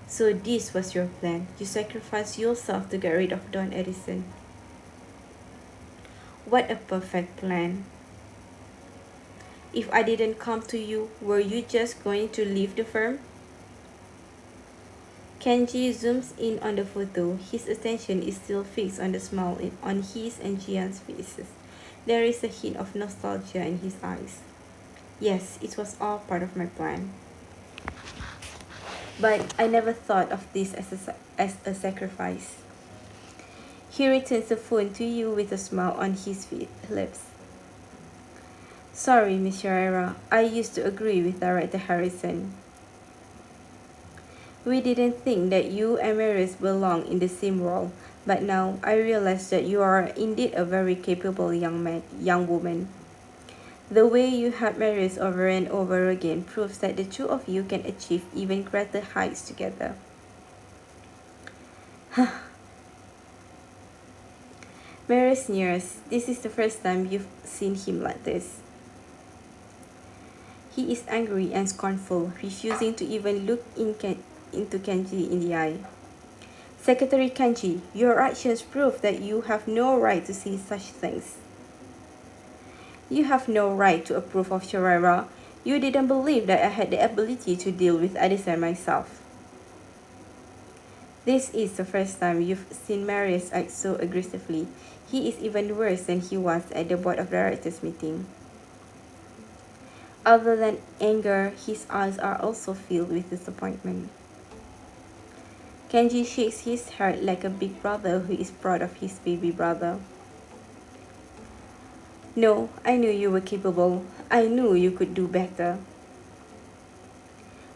So this was your plan. You sacrificed yourself to get rid of Don Edison. What a perfect plan. If I didn't come to you, were you just going to leave the firm? Kenji zooms in on the photo. His attention is still fixed on the smile on his and Jian's faces. There is a hint of nostalgia in his eyes. Yes, it was all part of my plan. But I never thought of this as a sacrifice. He returns the phone to you with a smile on his lips. Sorry, Miss Herrera. I used to agree with Director Harrison. We didn't think that you and Marius belong in the same role, but now I realize that you are indeed a very capable young woman. The way you help Marius over and over again proves that the two of you can achieve even greater heights together. Marius sneers. This is the first time you've seen him like this. He is angry and scornful, refusing to even look into Kenji in the eye. Secretary Kenji, your actions prove that you have no right to say such things. You have no right to approve of Sharara. You didn't believe that I had the ability to deal with Addison myself. This is the first time you've seen Marius act so aggressively. He is even worse than he was at the board of directors meeting. Other than anger, his eyes are also filled with disappointment. Kenji shakes his head like a big brother who is proud of his baby brother. No, I knew you were capable. I knew you could do better.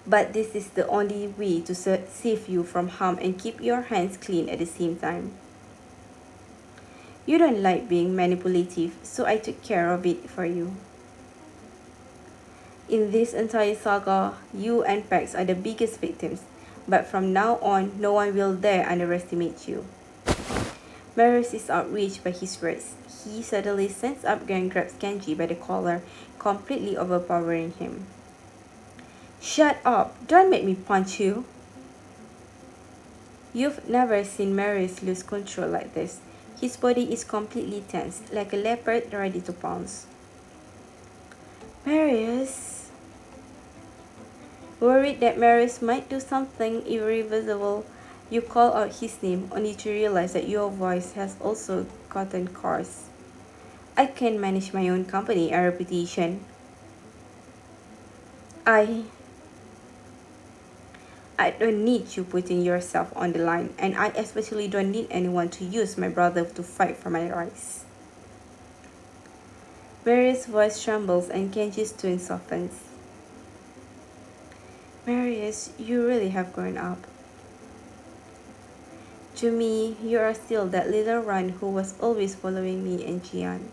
But this is the only way to save you from harm and keep your hands clean at the same time. You don't like being manipulative, so I took care of it for you. In this entire saga, you and Pax are the biggest victims. But from now on, no one will dare underestimate you. Marius is outraged by his words. He suddenly stands up and grabs Kenji by the collar, completely overpowering him. Shut up! Don't make me punch you! You've never seen Marius lose control like this. His body is completely tense, like a leopard ready to pounce. Marius! Worried that Marius might do something irreversible, you call out his name only to realize that your voice has also gotten coarse. I can manage my own company and reputation. I don't need you putting yourself on the line, and I especially don't need anyone to use my brother to fight for my rights. Marius' voice trembles and Kenji's tone softens. Marius, you really have grown up. To me, you are still that little Ran who was always following me and Jian.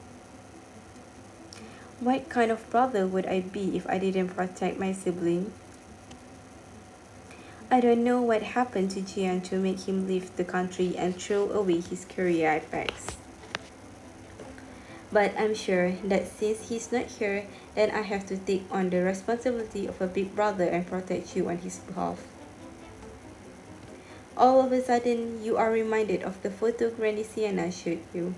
What kind of brother would I be if I didn't protect my sibling? I don't know what happened to Jian to make him leave the country and throw away his career at Pax. But I'm sure that since he's not here, then I have to take on the responsibility of a big brother and protect you on his behalf. All of a sudden, you are reminded of the photo Granny Sienna showed you.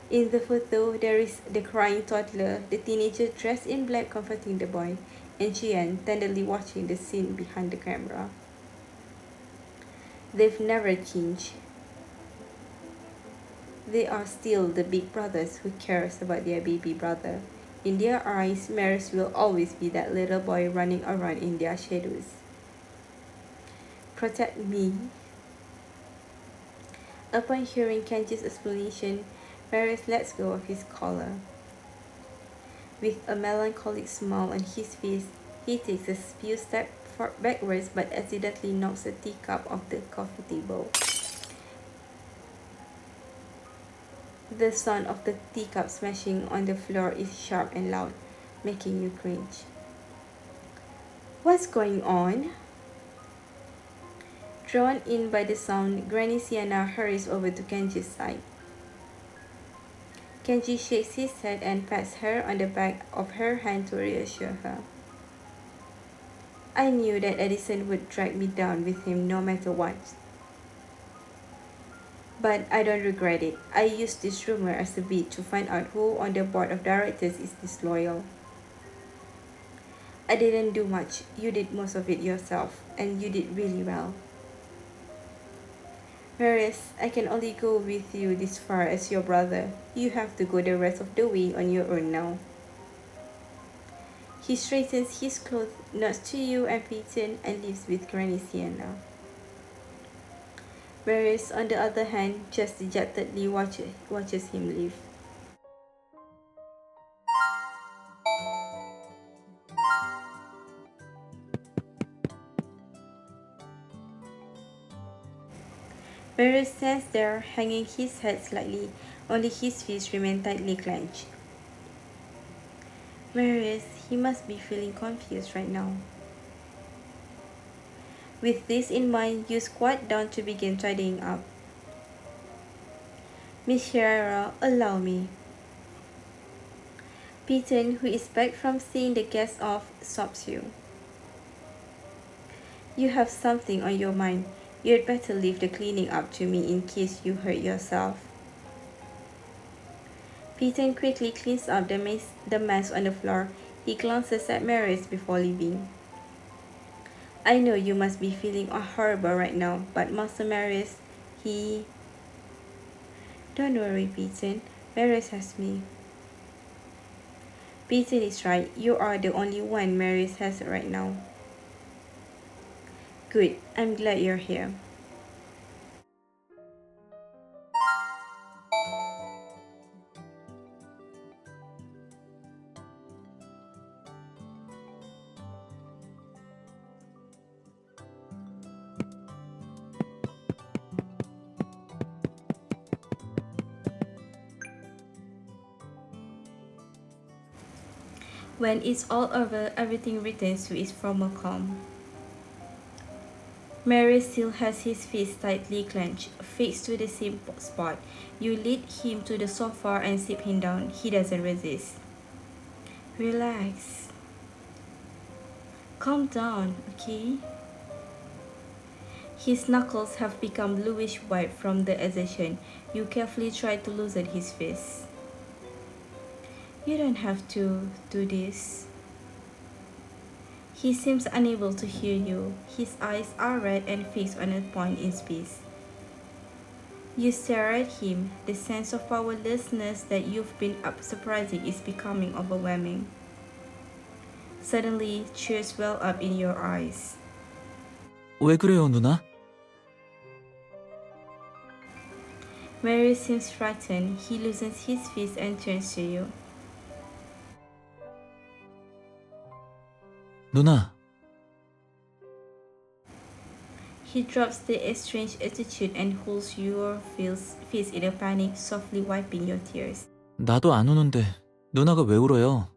In the photo, there is the crying toddler, the teenager dressed in black comforting the boy, and Jian tenderly watching the scene behind the camera. They've never changed. They are still the big brothers who cares about their baby brother. In their eyes, Marius will always be that little boy running around in their shadows. Protect me. Upon hearing Kenji's explanation, Marius lets go of his collar. With a melancholic smile on his face, he takes a few steps backwards but accidentally knocks a teacup off the coffee table. The sound of the teacup smashing on the floor is sharp and loud, making you cringe. What's going on? Drawn in by the sound, Granny Sienna hurries over to Kenji's side. Kenji shakes his head and pats her on the back of her hand to reassure her. I knew that Edison would drag me down with him no matter what. But I don't regret it. I used this rumor as a bait to find out who on the board of directors is disloyal. I didn't do much. You did most of it yourself, and you did really well. Marius, I can only go with you this far as your brother. You have to go the rest of the way on your own now. He straightens his clothes, nods to you and Peyton, and leaves with Granny Sienna. Marius, on the other hand, just dejectedly watches him leave. Marius stands there, hanging his head slightly, only his fists remain tightly clenched. Marius, he must be feeling confused right now. With this in mind, you squat down to begin tidying up. Miss Herrera, allow me. Peyton, who is back from seeing the guests off, stops you. You have something on your mind. You'd better leave the cleaning up to me in case you hurt yourself. Peyton quickly cleans up the mess on the floor. He glances at Marius before leaving. I know you must be feeling horrible right now, but Master Marius, he... Don't worry, Peyton. Marius has me. Peyton is right. You are the only one Marius has right now. Good. I'm glad you're here. When it's all over, everything returns to its former calm. Marius still has his fists tightly clenched, fixed to the same spot. You lead him to the sofa and sit him down. He doesn't resist. Relax. Calm down, okay? His knuckles have become bluish white from the exertion. You carefully try to loosen his fists. You don't have to do this. He seems unable to hear you. His eyes are red and fixed on a point in space. You stare at him. The sense of powerlessness that you've been surprising is becoming overwhelming. Suddenly, tears well up in your eyes. 왜 그래요, 누나? Marius seems frightened. He loosens his fist and turns to you. 누나, He drops the estranged attitude and holds your fist in a panic, softly wiping your tears. 나도 안 우는데 누나가 왜 울어요?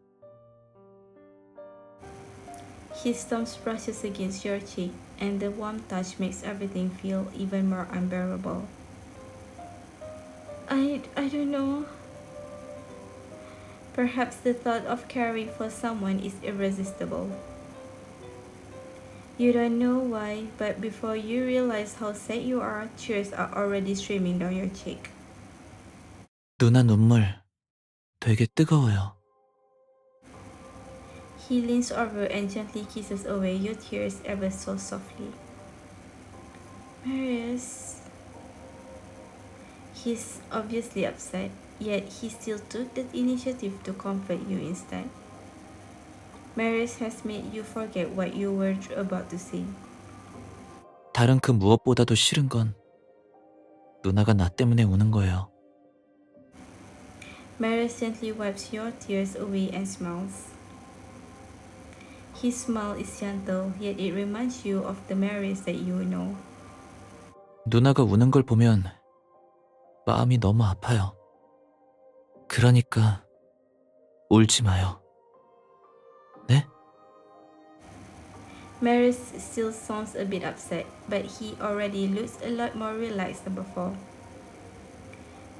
His thumb brushes against your cheek, and the warm touch makes everything feel even more unbearable. I don't know. Perhaps the thought of caring for someone is irresistible. You don't know why, but before you realize how sad you are, tears are already streaming down your cheek. 누나 눈물 되게 뜨거워요. He leans over and gently kisses away your tears ever so softly. Marius. He's obviously upset, yet he still took the initiative to comfort you instead. Marius has made you forget what you were about to say. 다른 그 무엇보다도 싫은 건 누나가 나 때문에 우는 거예요. Marius gently wipes your tears away and smiles. His smile is gentle, yet it reminds you of the Marius that you know. 누나가 우는 걸 보면 마음이 너무 아파요. 그러니까 울지 마요. 네? Marius still sounds a bit upset, but he already looks a lot more relaxed than before.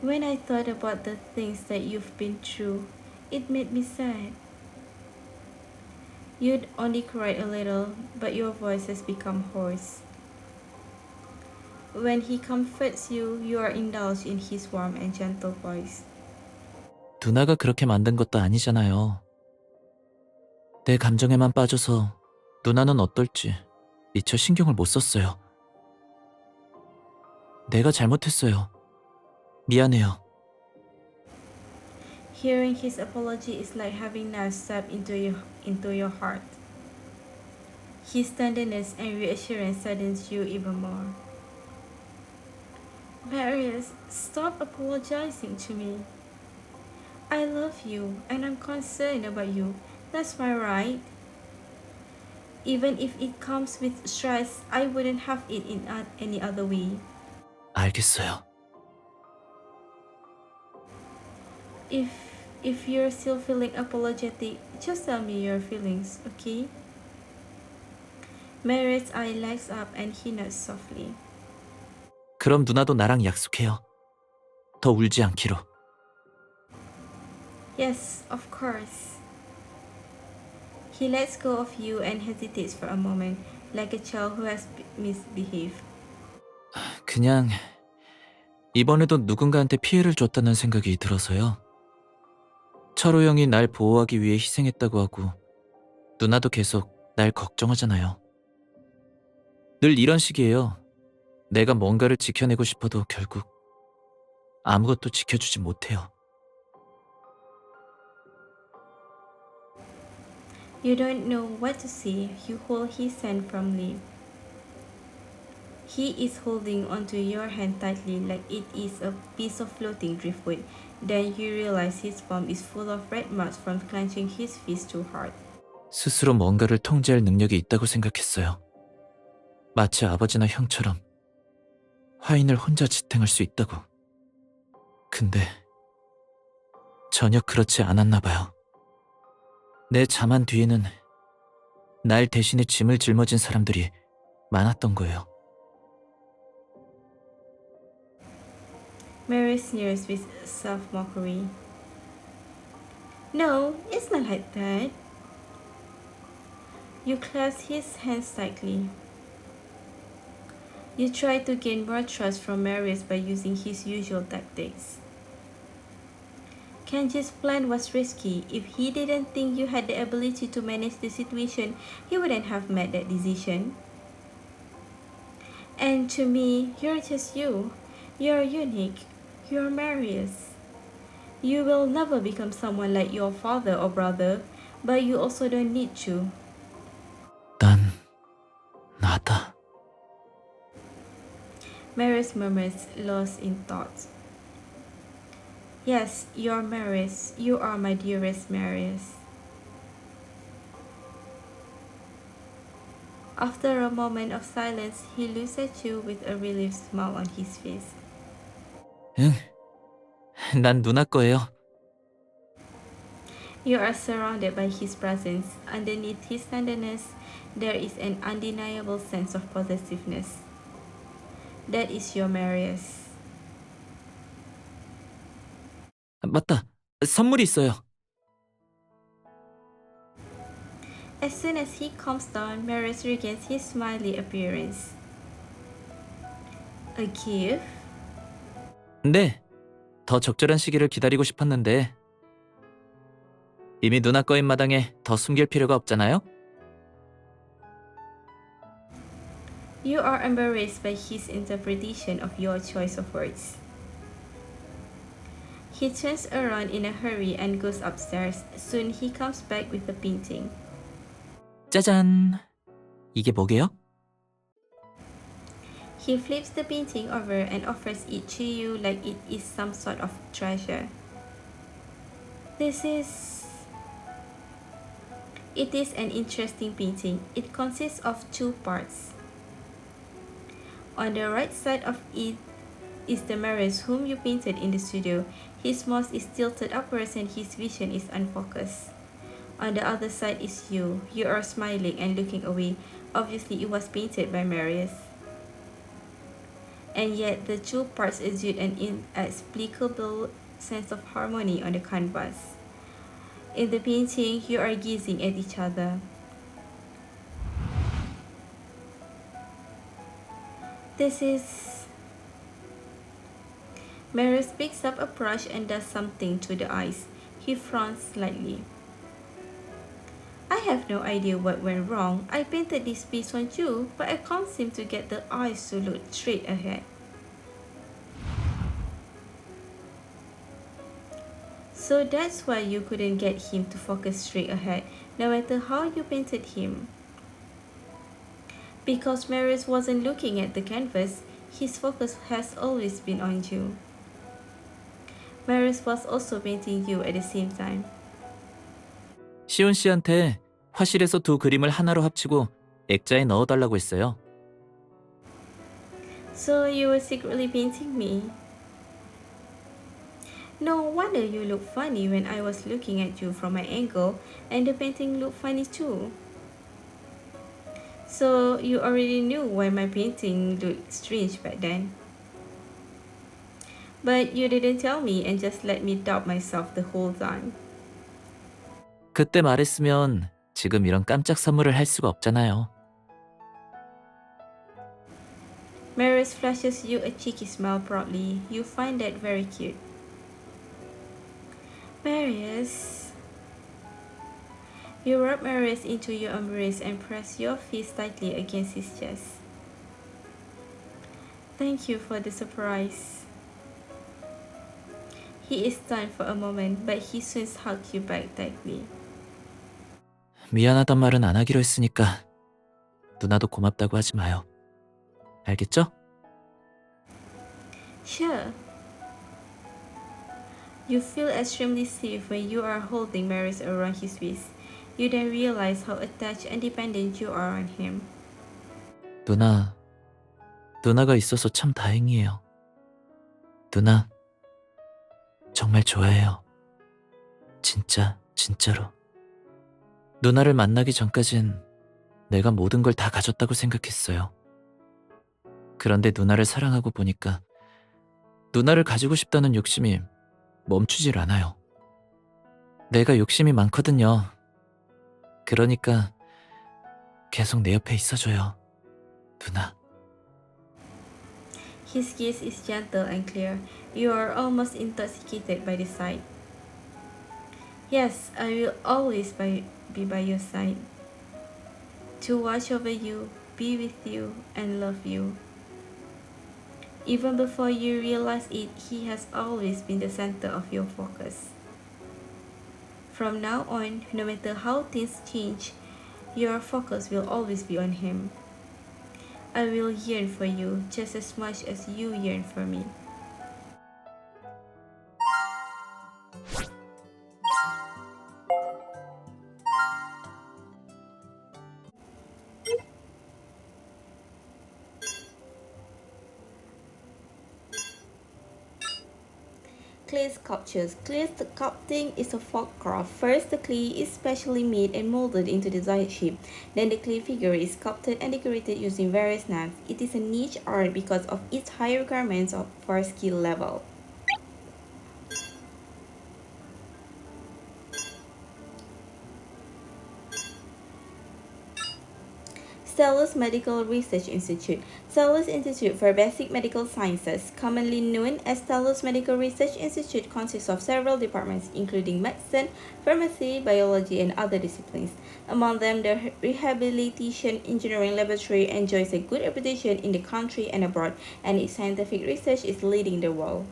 When I thought about the things that you've been through, it made me sad. You'd only cried a little, but your voice has become hoarse. When he comforts you, you are indulged in his warm and gentle voice. 누나가 그렇게 만든 것도 아니잖아요. 내 감정에만 빠져서 누나는 어떨지 미처 신경을 못 썼어요. 내가 잘못했어요. 미안해요. Hearing his apology is like having knives stabbed into your heart. His tenderness and reassurance saddens you even more. Marius, stop apologizing to me. I love you and I'm concerned about you. That's my right. Even if it comes with stress, I wouldn't have it in any other way. 알겠어요. If you're still feeling apologetic, just tell me your feelings, okay? Marius' eye lights up and he nods softly. 그럼 누나도 나랑 약속해요. 더 울지 않기로. Yes, of course. He lets go of you and hesitates for a moment, like a child who has misbehaved. 그냥 이번에도 누군가한테 피해를 줬다는 생각이 들어서요. 철호 형이 날 보호하기 위해 희생했다고 하고 누나도 계속 날 걱정하잖아요. 늘 이런 식이에요. 내가 뭔가를 지켜내고 싶어도 결국 아무것도 지켜주지 못해요. You don't know what to say. You hold his hand firmly. He is holding onto your hand tightly like it is a piece of floating driftwood. Then you realize his palm is full of red marks from clenching his fist too hard. 스스로 뭔가를 통제할 능력이 있다고 생각했어요. 마치 아버지나 형처럼 화인을 혼자 지탱할 수 있다고. 근데 전혀 그렇지 않았나 봐요. 내 자만 뒤에는 날 대신에 짐을 짊어진 사람들이 많았던 거예요. Marius sneers with self-mockery. No, it's not like that. You clasp his hands tightly. You try to gain more trust from Marius by using his usual tactics. Kenji's plan was risky. If he didn't think you had the ability to manage the situation, he wouldn't have made that decision. And to me, you're just you. You're unique. You're Marius. You will never become someone like your father or brother, but you also don't need to. 난 나다. Marius murmurs, lost in thought. Yes, you're Marius. You are my dearest Marius. After a moment of silence, he looks at you with a relieved smile on his face. 응, 난 누나 거예요. You are surrounded by his presence. Underneath his tenderness, there is an undeniable sense of possessiveness. That is your Marius. 맞다, 선물이 있어요. As soon as he calms down, Marius regains his smiley appearance. A gift? 네, 더 적절한 시기를 기다리고 싶었는데 이미 누나 거인 마당에 더 숨길 필요가 없잖아요? You are embarrassed by his interpretation of your choice of words. He turns around in a hurry and goes upstairs. Soon he comes back with a painting. 짜잔! 이게 뭐게요? He flips the painting over and offers it to you like it is some sort of treasure. It is an interesting painting. It consists of two parts. On the right side of it is the Marius whom you painted in the studio. His mouth is tilted upwards and his vision is unfocused. On the other side is you. You are smiling and looking away. Obviously, it was painted by Marius. And yet, the two parts exude an inexplicable sense of harmony on the canvas. In the painting, you are gazing at each other. Marius picks up a brush and does something to the eyes. He frowns slightly. I have no idea what went wrong. I painted this piece on you, but I can't seem to get the eyes to look straight ahead. So that's why you couldn't get him to focus straight ahead, no matter how you painted him. Because Marius wasn't looking at the canvas, his focus has always been on you. Marius was also painting you at the same time. 시온 씨한테 화실에서 두 그림을 하나로 합치고 액자에 넣어달라고 했어요. So you were secretly painting me. No wonder you looked funny when I was looking at you from my angle, and the painting looked funny too. So you already knew why my painting looked strange back then. But you didn't tell me and just let me doubt myself the whole time. 그때 말했으면 지금 이런 깜짝 선물을 할 수가 없잖아요. Marius flashes you a cheeky smile proudly. You find that very cute. Marius. You rub Marius into your embrace and press your fist tightly against his chest. Thank you for the surprise. He is stunned for a moment, but he soon hugs you back tightly. 미안하단 말은 안 하기로 했으니까 누나도 고맙다고 하지 마요. 알겠죠? Sure. You feel extremely safe when you are holding Marius around his waist. You then realize how attached and dependent you are on him. 누나가 있어서 참 다행이에요. 누나, 정말 좋아해요. 진짜로. 누나를 만나기 전까진 내가 모든 걸 다 가졌다고 생각했어요. 그런데 누나를 사랑하고 보니까 누나를 가지고 싶다는 욕심이 멈추질 않아요. 내가 욕심이 많거든요. 그러니까 계속 내 옆에 있어줘요, 누나. His gaze is gentle and clear. You are almost intoxicated by the sight. Yes, I will always be by your side. To watch over you, be with you, and love you. Even before you realize it, he has always been the center of your focus. From now on, no matter how things change, your focus will always be on him. I will yearn for you just as much as you yearn for me. Clay sculptures. Clay sculpting is a folk craft. First, the clay is specially made and molded into desired shape. Then the clay figure is sculpted and decorated using various knives. It is a niche art because of its high requirements for skill level. Stellus Medical Research Institute. Stellus Institute for Basic Medical Sciences, commonly known as Stellus Medical Research Institute, consists of several departments, including medicine, pharmacy, biology, and other disciplines. Among them, the Rehabilitation Engineering Laboratory enjoys a good reputation in the country and abroad, and its scientific research is leading the world.